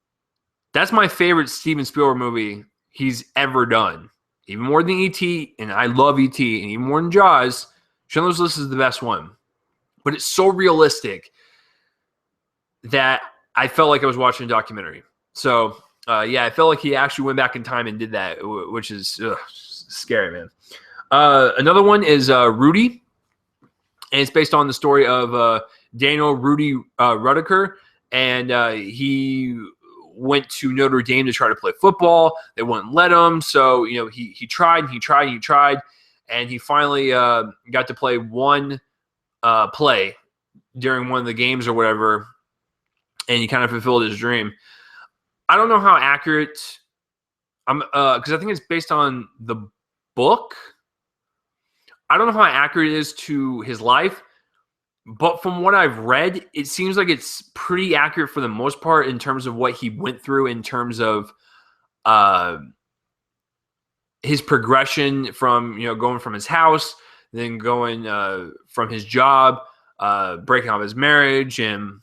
that's my favorite Steven Spielberg movie he's ever done. Even more than E.T., and I love E.T., and even more than Jaws, Schindler's List is the best one. But it's so realistic that I felt like I was watching a documentary. So, I felt like he actually went back in time and did that, which is scary, man. Another one is Rudy, and it's based on the story of Daniel Rudy Rudiker, and he went to Notre Dame to try to play football. They wouldn't let him. So, he tried, and he finally got to play one play during one of the games or whatever, and he kind of fulfilled his dream. I don't know how accurate because I think it's based on the book. I don't know how accurate it is to his life, but from what I've read, it seems like it's pretty accurate for the most part in terms of what he went through in terms of his progression from, going from his house, then going from his job, breaking up his marriage, and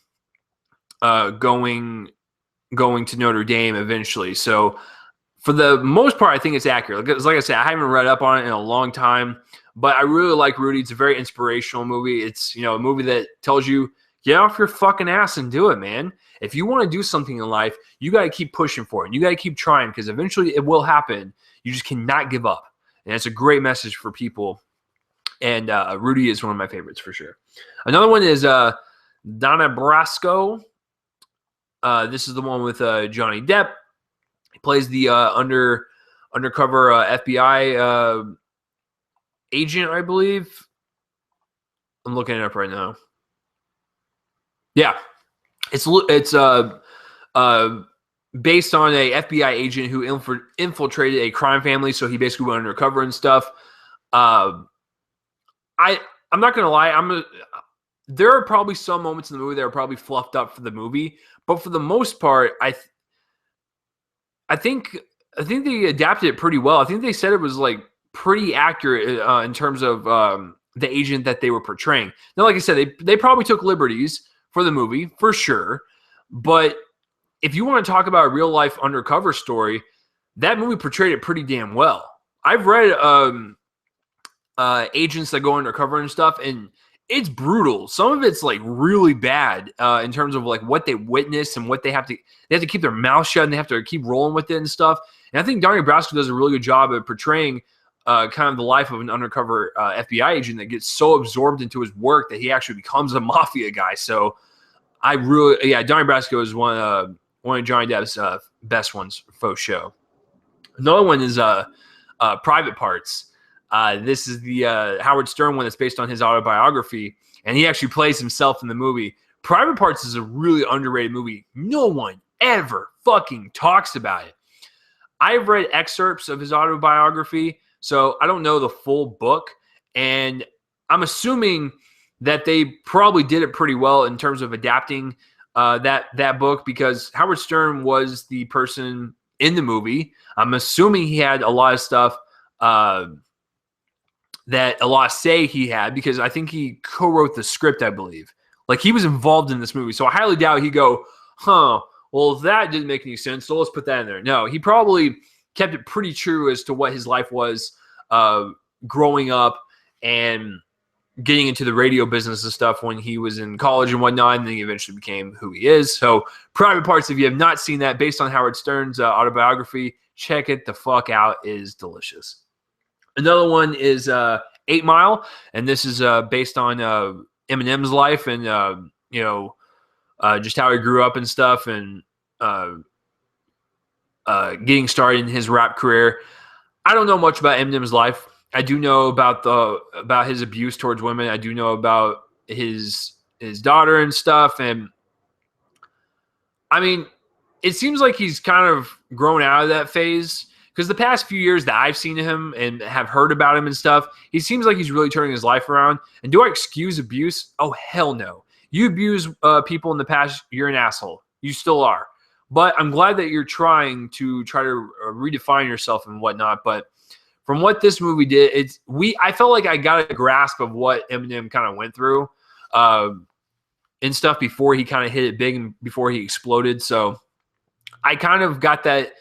going to Notre Dame eventually. So for the most part, I think it's accurate. Like I said, I haven't read up on it in a long time, but I really like Rudy. It's a very inspirational movie. It's, a movie that tells you, get off your fucking ass and do it, man. If you want to do something in life, you got to keep pushing for it. You got to keep trying because eventually it will happen. You just cannot give up. And it's a great message for people. And Rudy is one of my favorites for sure. Another one is Donna Brasco. This is the one with Johnny Depp. He plays the undercover FBI agent, I believe. I'm looking it up right now. Yeah, it's based on a FBI agent who infiltrated a crime family. So he basically went undercover and stuff. I'm not gonna lie. There are probably some moments in the movie that are probably fluffed up for the movie, but for the most part, I think they adapted it pretty well. I think they said it was like pretty accurate in terms of the agent that they were portraying. Now, like I said, they probably took liberties for the movie for sure, but if you want to talk about a real life undercover story, that movie portrayed it pretty damn well. I've read agents that go undercover and stuff, and it's brutal. Some of it's like really bad in terms of like what they witness and what they have to keep their mouth shut and they have to keep rolling with it and stuff. And I think Donnie Brasco does a really good job of portraying kind of the life of an undercover FBI agent that gets so absorbed into his work that he actually becomes a mafia guy. So Donnie Brasco is one of Johnny Depp's best ones for faux show. Another one is Private Parts. This is the Howard Stern one that's based on his autobiography, and he actually plays himself in the movie. Private Parts is a really underrated movie. No one ever fucking talks about it. I've read excerpts of his autobiography, so I don't know the full book, and I'm assuming that they probably did it pretty well in terms of adapting that book, because Howard Stern was the person in the movie. I'm assuming he had a lot of stuff that a lot of say he had, because I think he co-wrote the script, I believe. Like, he was involved in this movie. So I highly doubt he'd go, well, that didn't make any sense, so let's put that in there. No, he probably kept it pretty true as to what his life was growing up and getting into the radio business and stuff when he was in college and whatnot, and then he eventually became who he is. So Private Parts, if you have not seen that, based on Howard Stern's autobiography, check it the fuck out. It is delicious. Another one is 8 Mile, and this is based on Eminem's life and just how he grew up and stuff, and getting started in his rap career. I don't know much about Eminem's life. I do know about his abuse towards women. I do know about his daughter and stuff, and I mean, it seems like he's kind of grown out of that phase. Because the past few years that I've seen him and have heard about him and stuff, he seems like he's really turning his life around. And do I excuse abuse? Oh, hell no. You abuse people in the past, you're an asshole. You still are. But I'm glad that you're trying to redefine yourself and whatnot. But from what this movie did, I felt like I got a grasp of what Eminem kind of went through and stuff before he kind of hit it big and before he exploded. So I kind of got that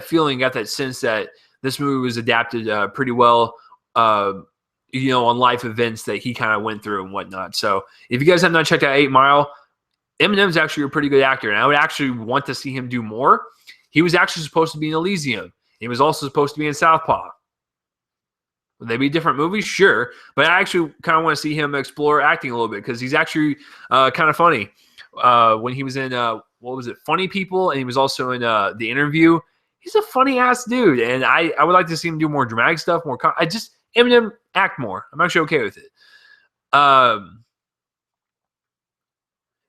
feeling, got that sense that this movie was adapted pretty well, on life events that he kind of went through and whatnot. So if you guys have not checked out 8 Mile, Eminem's actually a pretty good actor, and I would actually want to see him do more. He was actually supposed to be in Elysium. He was also supposed to be in Southpaw. Would they be different movies? Sure. But I actually kind of want to see him explore acting a little bit, because he's actually kind of funny. When he was in, Funny People, and he was also in The Interview. He's a funny-ass dude, and I would like to see him do more dramatic stuff, Eminem act more. I'm actually okay with it.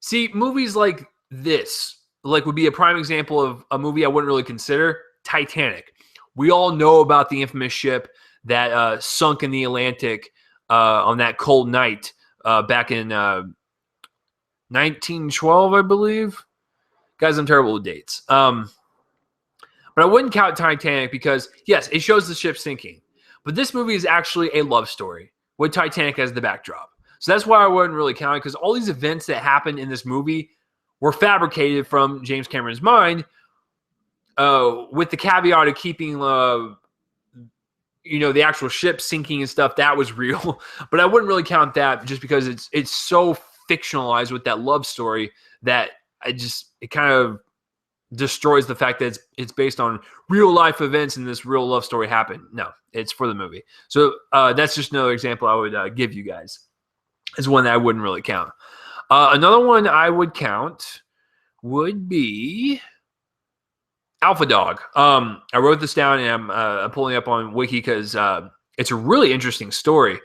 See, movies like this, would be a prime example of a movie I wouldn't really consider. Titanic. We all know about the infamous ship that sunk in the Atlantic on that cold night back in 1912, I believe. Guys, I'm terrible with dates. But I wouldn't count Titanic because, yes, it shows the ship sinking. But this movie is actually a love story with Titanic as the backdrop. So that's why I wouldn't really count it, because all these events that happened in this movie were fabricated from James Cameron's mind, with the caveat of keeping, the actual ship sinking and stuff. That was real. But I wouldn't really count that just because it's so fictionalized with that love story that it kind of destroys the fact that it's based on real life events and this real love story happened. No, it's for the movie. So that's just another example I would give you guys. Is one that I wouldn't really count. Another one I would count would be Alpha Dog. I wrote this down, and I'm pulling up on Wiki because it's a really interesting story.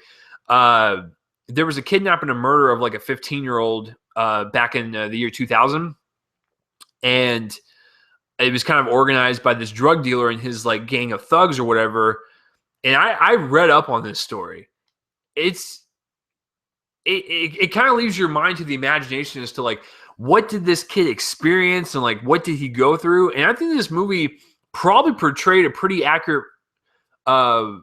There was a kidnapping and murder of like a 15-year-old back in the year 2000, and it was kind of organized by this drug dealer and his like gang of thugs or whatever. And I read up on this story. It kind of leaves your mind to the imagination as to like, what did this kid experience and like, what did he go through? And I think this movie probably portrayed a pretty accurate, light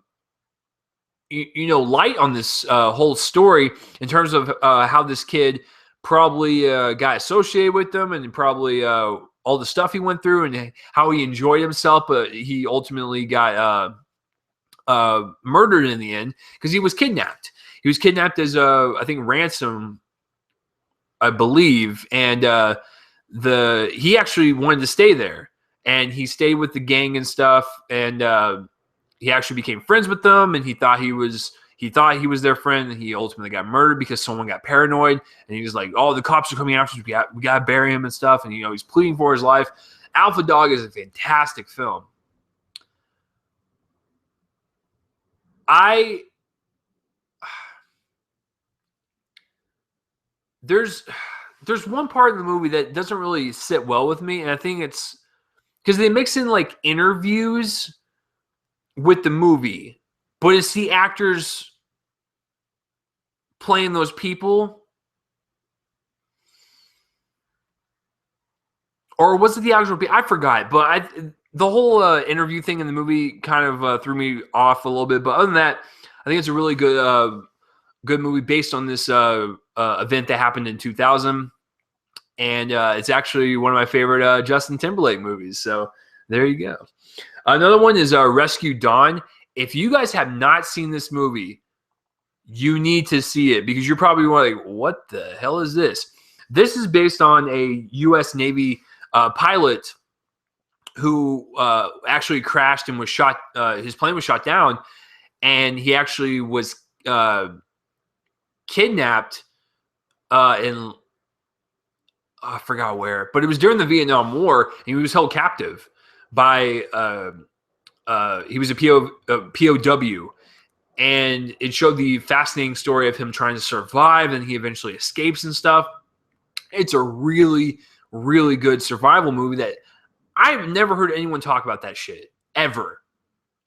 on this whole story in terms of how this kid probably got associated with them, and probably all the stuff he went through and how he enjoyed himself, but he ultimately got murdered in the end because he was kidnapped. He was kidnapped as I think ransom, I believe, and he actually wanted to stay there, and he stayed with the gang and stuff, and he actually became friends with them, and he thought he was their friend, and he ultimately got murdered because someone got paranoid, and he was like, "Oh, the cops are coming after us. We got to bury him and stuff," and he's pleading for his life. Alpha Dog is a fantastic film. There's one part of the movie that doesn't really sit well with me, and I think it's because they mix in like interviews with the movie, but it's the actors playing those people, or was it the actual people? I forgot, but the whole interview thing in the movie kind of threw me off a little bit. But other than that, I think it's a really good movie based on this event that happened in 2000. And it's actually one of my favorite Justin Timberlake movies. So there you go. Another one is Rescue Dawn. If you guys have not seen this movie, you need to see it because you're probably like, what the hell is this? This is based on a U.S. Navy pilot who actually crashed and was shot. His plane was shot down, and he actually was kidnapped in I forgot where, but it was during the Vietnam War, and he was held captive by he was a POW, and it showed the fascinating story of him trying to survive, and he eventually escapes and stuff. It's a really, really good survival movie that I've never heard anyone talk about that shit ever.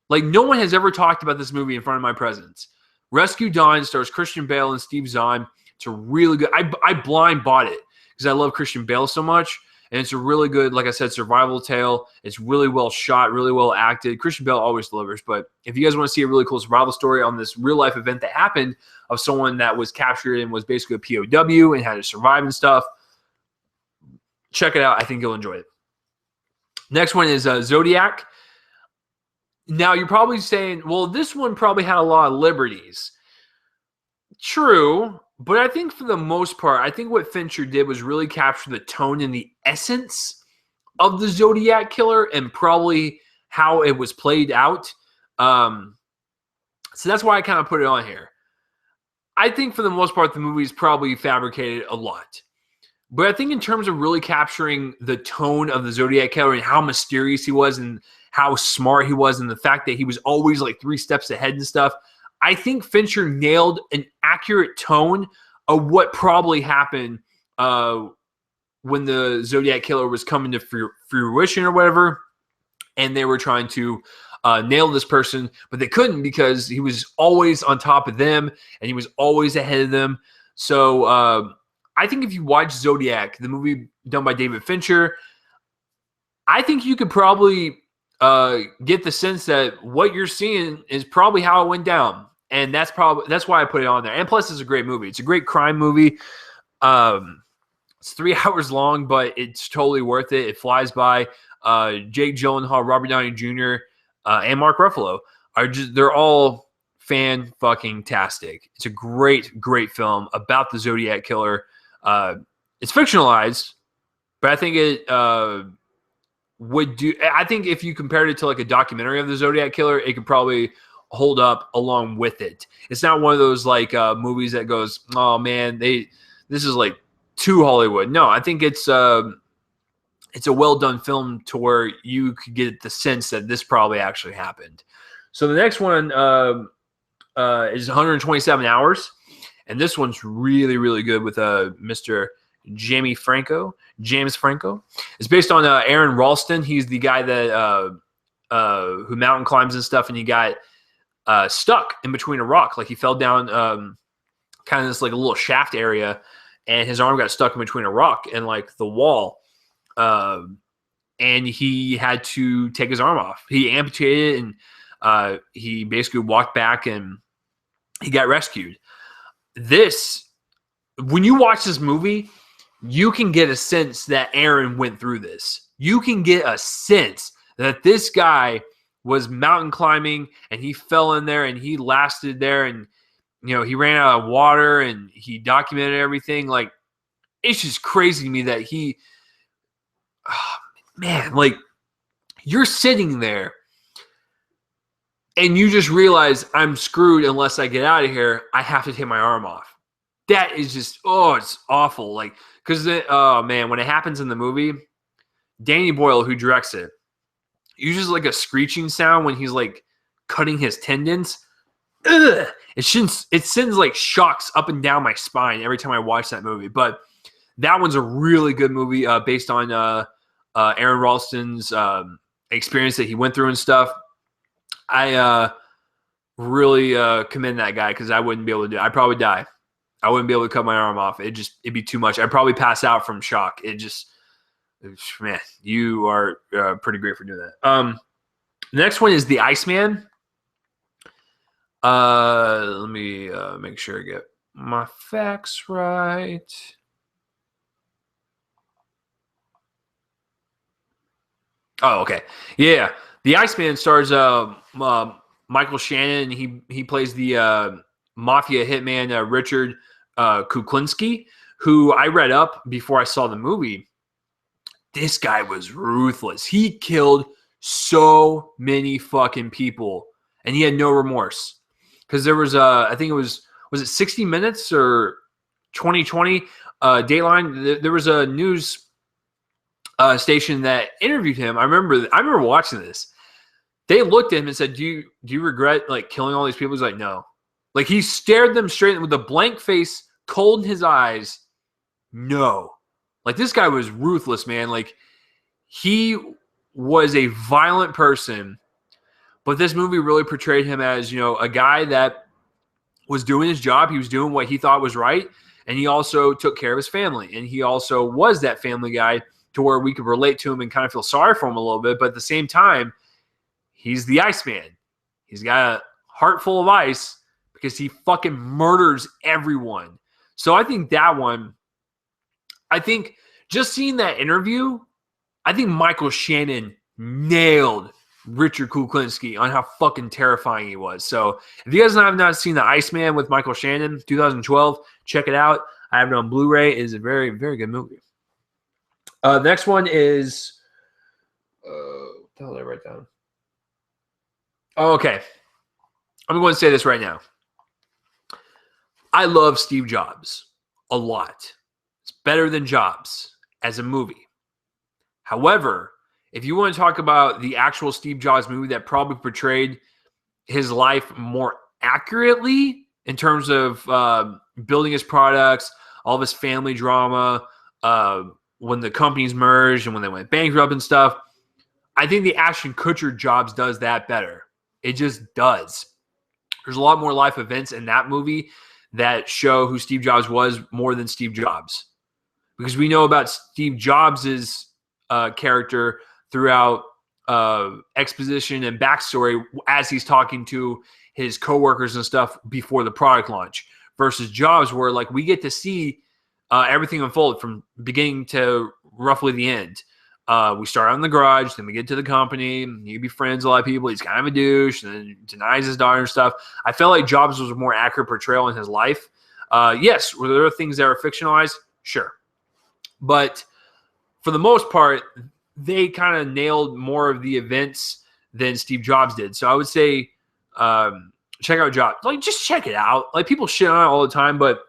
Like, no one has ever talked about this movie in front of my presence. Rescue Dawn stars Christian Bale and Steve Zahn. It's a really good. I blind bought it because I love Christian Bale so much, and it's a really good, like I said, survival tale. It's really well shot, really well acted. Christian Bale always delivers. But if you guys want to see a really cool survival story on this real life event that happened of someone that was captured and was basically a POW and had to survive and stuff, check it out. I think you'll enjoy it. Next one is Zodiac. Now, you're probably saying, well, this one probably had a lot of liberties. True, but I think for the most part, I think what Fincher did was really capture the tone and the essence of the Zodiac Killer and probably how it was played out. So that's why I kind of put it on here. I think for the most part, the movie is probably fabricated a lot. But I think in terms of really capturing the tone of the Zodiac Killer and how mysterious he was and how smart he was and the fact that he was always like 3 steps ahead and stuff, I think Fincher nailed an accurate tone of what probably happened when the Zodiac Killer was coming to fruition or whatever, and they were trying to nail this person, but they couldn't because he was always on top of them and he was always ahead of them. So I think if you watch Zodiac, the movie done by David Fincher, I think you could probably get the sense that what you're seeing is probably how it went down. And that's why I put it on there. And plus, it's a great movie. It's a great crime movie. It's 3 hours long, but it's totally worth it. It flies by. Jake Gyllenhaal, Robert Downey Jr., and Mark Ruffalo they're all fan-fucking-tastic. It's a great, great film about the Zodiac Killer. It's fictionalized, but I think it would do. I think if you compared it to like a documentary of the Zodiac Killer, it could probably hold up along with it. It's not one of those like movies that goes, oh man, this is like too Hollywood. No, I think it's a well done film to where you could get the sense that this probably actually happened. So the next one is 127 Hours. And this one's really, really good with Mr. James Franco. It's based on Aaron Ralston. He's the guy that who mountain climbs and stuff, and he got stuck in between a rock. Like he fell down kind of this like a little shaft area, and his arm got stuck in between a rock and like the wall. And he had to take his arm off. He amputated it, and he basically walked back, and he got rescued. When you watch this movie, you can get a sense that Aaron went through this. You can get a sense that this guy was mountain climbing and he fell in there and he lasted there and he ran out of water and he documented everything. Like, it's just crazy to me that man, like, you're sitting there and you just realize I'm screwed unless I get out of here. I have to take my arm off. That is just, it's awful. Like, because, oh man, when it happens in the movie, Danny Boyle, who directs it, uses like a screeching sound when he's like cutting his tendons. Ugh! It sends like shocks up and down my spine every time I watch that movie. But that one's a really good movie based on Aaron Ralston's experience that he went through and stuff. I really commend that guy because I wouldn't be able to do it. I'd probably die. I wouldn't be able to cut my arm off. It'd be too much. I'd probably pass out from shock. Man, you are pretty great for doing that. The next one is The Iceman. Let me make sure I get my facts right. Oh, okay. Yeah. The Iceman stars Michael Shannon. He plays the mafia hitman Richard Kuklinski, who I read up before I saw the movie. This guy was ruthless. He killed so many fucking people, and he had no remorse. Because there was I think was it 60 Minutes or 2020 Dateline? There was a news station that interviewed him. I remember watching this. They looked at him and said, "Do you regret like killing all these people?" He's like, "No." Like, he stared them straight with a blank face, cold in his eyes. No. Like, this guy was ruthless, man. Like, he was a violent person, but this movie really portrayed him as, a guy that was doing his job. He was doing what he thought was right, and he also took care of his family, and he also was that family guy to where we could relate to him and kind of feel sorry for him a little bit, but at the same time, he's the Iceman. He's got a heart full of ice because he fucking murders everyone. So I think that one, just seeing that interview, I think Michael Shannon nailed Richard Kuklinski on how fucking terrifying he was. So if you guys have not seen The Iceman with Michael Shannon, 2012, check it out. I have it on Blu-ray. It is a very, very good movie. The next one is, what the hell did I write down? Oh, okay. I'm going to say this right now. I love Steve Jobs a lot. It's better than Jobs as a movie. However, if you want to talk about the actual Steve Jobs movie that probably portrayed his life more accurately in terms of building his products, all of his family drama, when the companies merged and when they went bankrupt and stuff, I think the Ashton Kutcher Jobs does that better. It just does. There's a lot more life events in that movie that show who Steve Jobs was more than Steve Jobs. Because we know about Steve Jobs' character throughout exposition and backstory as he's talking to his coworkers and stuff before the product launch, versus Jobs, where like we get to see everything unfold from beginning to roughly the end. We start out in the garage, then we get to the company. He befriends a lot of people. He's kind of a douche, and then denies his daughter and stuff. I felt like Jobs was a more accurate portrayal in his life. Yes, were there things that were fictionalized? Sure. But for the most part, they kind of nailed more of the events than Steve Jobs did. So I would say check out Jobs. Like, just check it out. Like, people shit on it all the time, but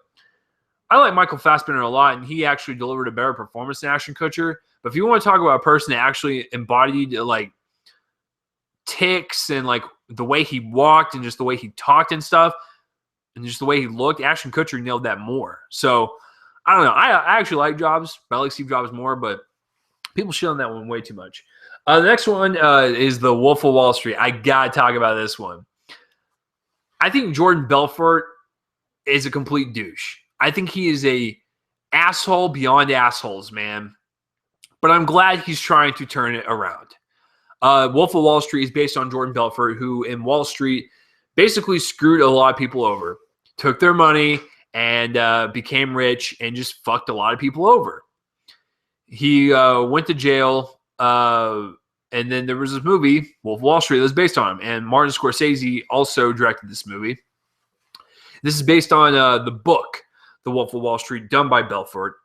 I like Michael Fassbender a lot, and he actually delivered a better performance than Ashton Kutcher. But if you want to talk about a person that actually embodied like tics and like the way he walked and just the way he talked and stuff and just the way he looked, Ashton Kutcher nailed that more. So I don't know. I actually like Jobs, but I like Steve Jobs more, but people shit on that one way too much. The next one is The Wolf of Wall Street. I got to talk about this one. I think Jordan Belfort is a complete douche. I think he is a asshole beyond assholes, man. But I'm glad he's trying to turn it around. Wolf of Wall Street is based on Jordan Belfort, who in Wall Street basically screwed a lot of people over, took their money, and became rich and just fucked a lot of people over. He went to jail And then there was this movie, Wolf of Wall Street, that was based on him. And Martin Scorsese also directed this movie. This is based on the book, The Wolf of Wall Street, done by Belfort.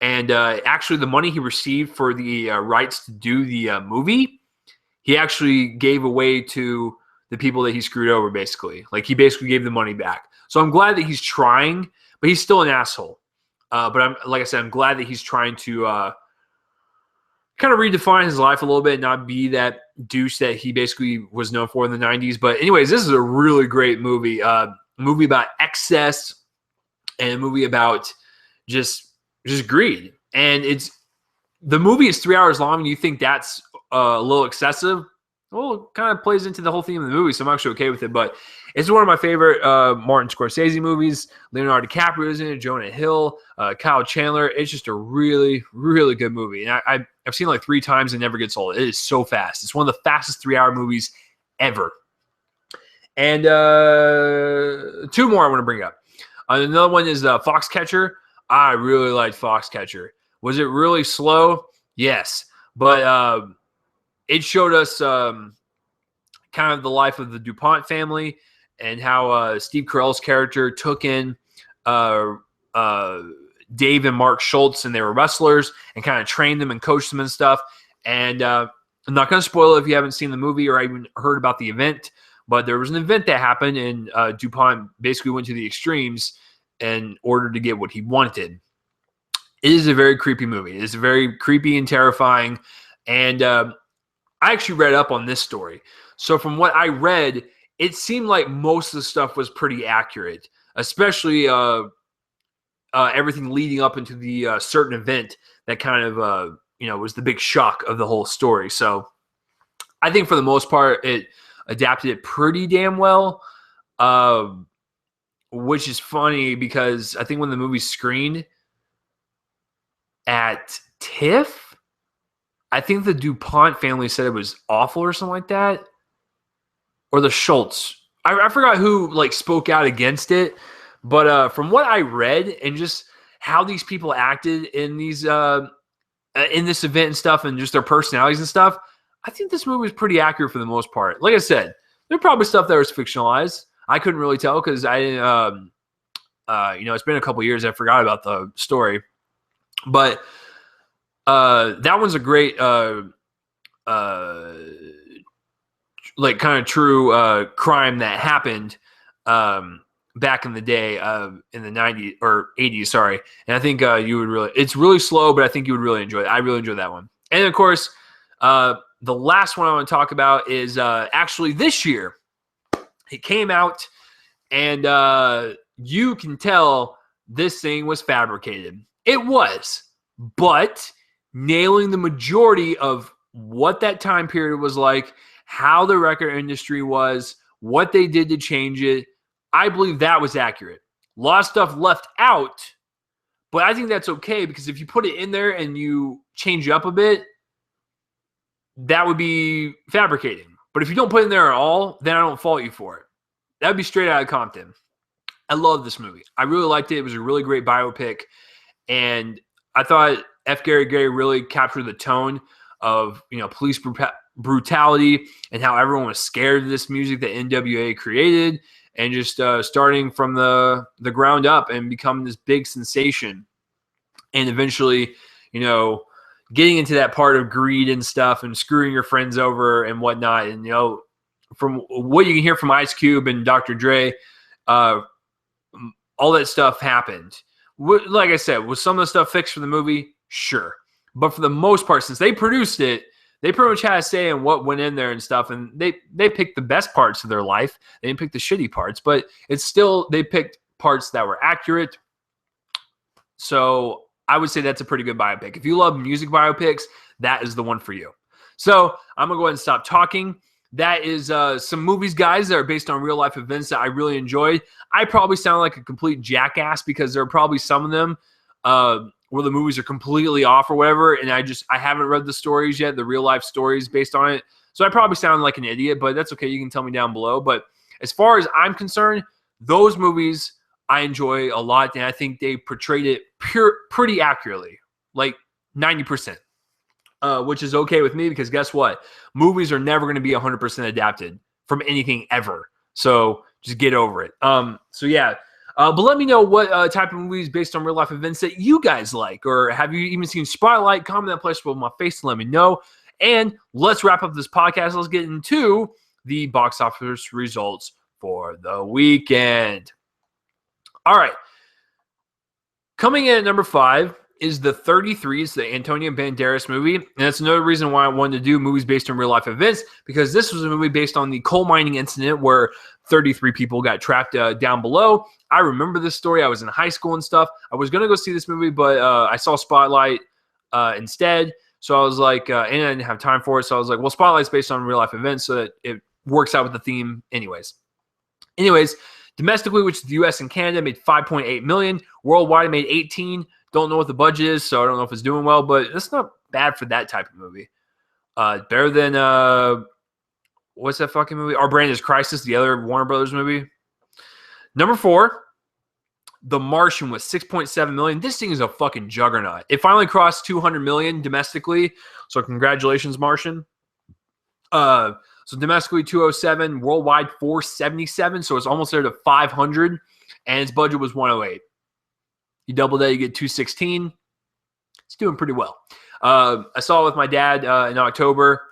And actually, the money he received for the rights to do the movie, he actually gave away to the people that he screwed over, basically. Like, he basically gave the money back. So I'm glad that he's trying, but he's still an asshole. But like I said, I'm glad that he's trying to kind of redefine his life a little bit and not be that douche that he basically was known for in the 90s. But anyways, this is a really great movie. A movie about excess and a movie about just greed. And the movie is 3 hours long, and you think that's a little excessive. Well, it kind of plays into the whole theme of the movie, so I'm actually okay with it. But it's one of my favorite Martin Scorsese movies. Leonardo DiCaprio is in it, Jonah Hill, Kyle Chandler. It's just a really, really good movie. And I've seen it like 3 times and never gets old. It is so fast. It's one of the fastest 3-hour movies ever. And 2 more I want to bring up. Another one is Foxcatcher. I really liked Foxcatcher. Was it really slow? Yes. But it showed us kind of the life of the DuPont family and how Steve Carell's character took in Dave and Mark Schultz, and they were wrestlers, and kind of trained them and coached them and stuff. And I'm not going to spoil it if you haven't seen the movie or even heard about the event, but there was an event that happened, and DuPont basically went to the extremes in order to get what he wanted. It is a very creepy movie. It is very creepy and terrifying. And I actually read up on this story. So from what I read, it seemed like most of the stuff was pretty accurate, especially everything leading up into the certain event that kind of, was the big shock of the whole story. So I think for the most part, it adapted it pretty damn well, which is funny because I think when the movie screened at TIFF, I think the DuPont family said it was awful or something like that. Or the Schultz. I forgot who spoke out against it. But from what I read and just how these people acted in these in this event and stuff, and just their personalities and stuff, I think this movie was pretty accurate for the most part. Like I said, there's probably stuff that was fictionalized. I couldn't really tell because I didn't. It's been a couple years. I forgot about the story. But that one's a great, kind of true crime that happened back in the day, in the 90s or 80s, sorry. And I think you would really, it's really slow, but I think you would really enjoy it. I really enjoyed that one. And of course, the last one I want to talk about is actually this year. It came out, and you can tell this thing was fabricated. It was, but nailing the majority of what that time period was like, how the record industry was, what they did to change it, I believe that was accurate. A lot of stuff left out, but I think that's okay because if you put it in there and you change it up a bit, that would be fabricating. But if you don't put it in there at all, then I don't fault you for it. That would be straight out of Compton. I love this movie. I really liked it. It was a really great biopic. And I thought F. Gary Gray really captured the tone of, police brutality and how everyone was scared of this music that NWA created, and just starting from the ground up and becoming this big sensation. And eventually, getting into that part of greed and stuff and screwing your friends over and whatnot. And, from what you can hear from Ice Cube and Dr. Dre, all that stuff happened. Like I said, was some of the stuff fixed for the movie? Sure. But for the most part, since they produced it, they pretty much had a say in what went in there and stuff. And they picked the best parts of their life. They didn't pick the shitty parts, but it's still, they picked parts that were accurate. So I would say that's a pretty good biopic. If you love music biopics, that is the one for you. So I'm going to go ahead and stop talking. That is some movies, guys, that are based on real life events that I really enjoyed. I probably sound like a complete jackass because there are probably some of them where the movies are completely off or whatever, and I haven't read the stories yet, the real life stories based on it. So I probably sound like an idiot, but that's okay. You can tell me down below. But as far as I'm concerned, those movies I enjoy a lot, and I think they portrayed it pretty accurately, like 90%. which is okay with me because guess what? Movies are never going to be 100% adapted from anything ever. So just get over it. So yeah. But let me know what type of movies based on real life events that you guys like, or have you even seen Spotlight? Comment that place below my face to let me know. And let's wrap up this podcast. Let's get into the box office results for the weekend. All right. Coming in at number 5 is The 33s, the Antonio Banderas movie. And that's another reason why I wanted to do movies based on real life events, because this was a movie based on the coal mining incident where 33 people got trapped down below. I remember this story. I was in high school and stuff. I was going to go see this movie, but I saw Spotlight instead. So I was like, and I didn't have time for it. So I was like, well, Spotlight's based on real life events, so that it works out with the theme anyways. Domestically, which is the U.S. and Canada, made $5.8 million. Worldwide, it made $18. Don't know what the budget is, so I don't know if it's doing well, but it's not bad for that type of movie. Better than, what's that fucking movie? Our Brand is Crisis, the other Warner Brothers movie. Number 4, The Martian with $6.7 million. This thing is a fucking juggernaut. It finally crossed $200 million domestically, so congratulations, Martian. So domestically, 207, worldwide, 477. So it's almost there to 500, and its budget was 108. You double that, you get 216. It's doing pretty well. I saw it with my dad in October.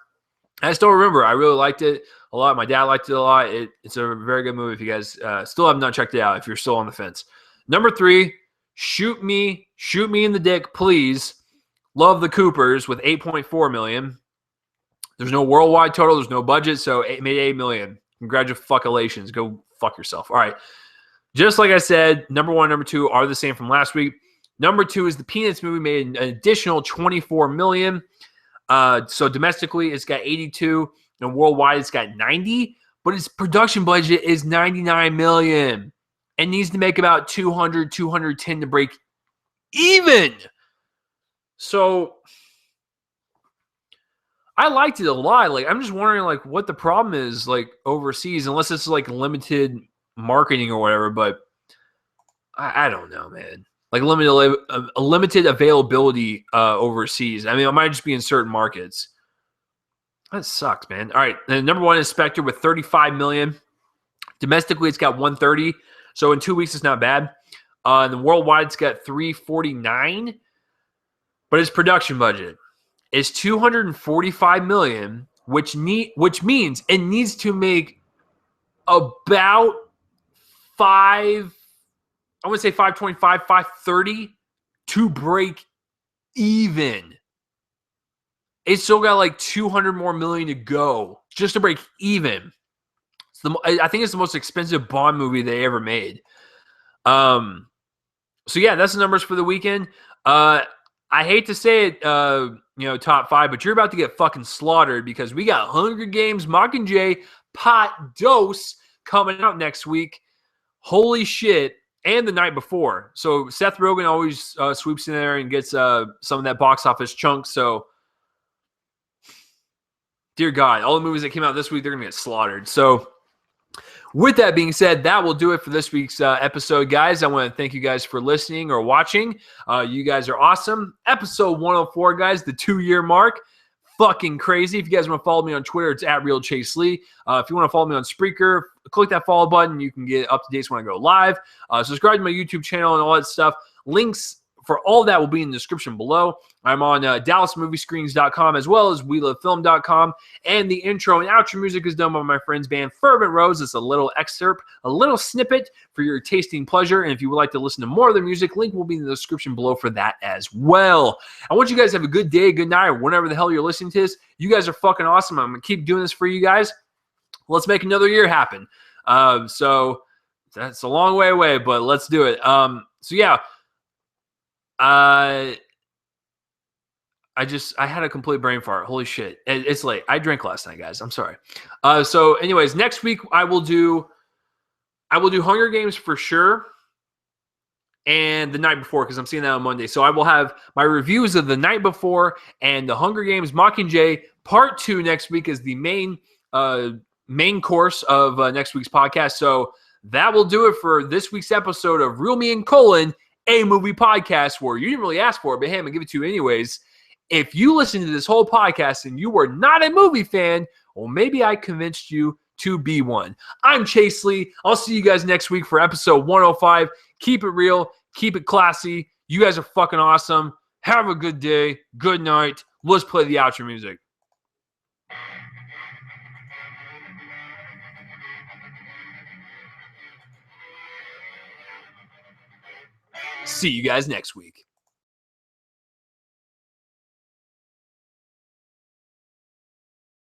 I still remember. I really liked it a lot. My dad liked it a lot. It's a very good movie if you guys still have not checked it out, if you're still on the fence. Number 3, Shoot Me in the Dick, Please. Love the Coopers with $8.4 million. There's no worldwide total. There's no budget, so it made $8 million. Congratulations. Go fuck yourself. All right. Just like I said, number 1 and number 2 are the same from last week. Number 2 is the Peanuts movie, made an additional $24 million. So domestically, it's got 82, and worldwide, it's got 90. But its production budget is $99 million. It needs to make about 200, 210 to break even. So I liked it a lot. Like, I'm just wondering, like, what the problem is, like, overseas, unless it's like limited marketing or whatever. But I don't know, man. Like limited availability overseas. I mean, it might just be in certain markets. That sucks, man. All right, and number 1 is Spectre with $35 million. Domestically, it's got 130. So in 2 weeks, it's not bad. And then worldwide, it's got 349. But its production budget is $245 million, which means it needs to make about I want to say 525, 530 to break even. It's still got like 200 more million to go just to break even. I think it's the most expensive Bond movie they ever made. So yeah, that's the numbers for the weekend. I hate to say it, top 5, but you're about to get fucking slaughtered because we got Hunger Games, Mockingjay, Pot Dose coming out next week. Holy shit. And the night before. So Seth Rogen always sweeps in there and gets some of that box office chunk. So, dear God, all the movies that came out this week, they're going to get slaughtered. So, with that being said, that will do it for this week's episode, guys. I want to thank you guys for listening or watching. You guys are awesome. Episode 104, guys, the 2-year mark. Fucking crazy. If you guys want to follow me on Twitter, it's @RealChaseLee. If you want to follow me on Spreaker, click that follow button. You can get up to date when I go live. Subscribe to my YouTube channel and all that stuff. Links for all that will be in the description below. I'm on DallasMovieScreens.com as well as WeLoveFilm.com. And the intro and outro music is done by my friends band Fervent Roze. It's a little excerpt, a little snippet for your tasting pleasure. And if you would like to listen to more of their music, link will be in the description below for that as well. I want you guys to have a good day, good night, or whenever the hell you're listening to this. You guys are fucking awesome. I'm going to keep doing this for you guys. Let's make another year happen. So that's a long way away, but let's do it. So yeah. I had a complete brain fart. Holy shit. It's late. I drank last night, guys. I'm sorry. So anyways, next week I will do Hunger Games for sure. And the night before, because I'm seeing that on Monday. So I will have my reviews of the night before and the Hunger Games Mockingjay Part 2 next week is the main course of next week's podcast. So that will do it for this week's episode of Real Me and Colin, a movie podcast where you didn't really ask for it, but hey, I'm going to give it to you anyways. If you listen to this whole podcast and you were not a movie fan, well, maybe I convinced you to be one. I'm Chase Lee. I'll see you guys next week for episode 105. Keep it real. Keep it classy. You guys are fucking awesome. Have a good day. Good night. Let's play the outro music. See you guys next week.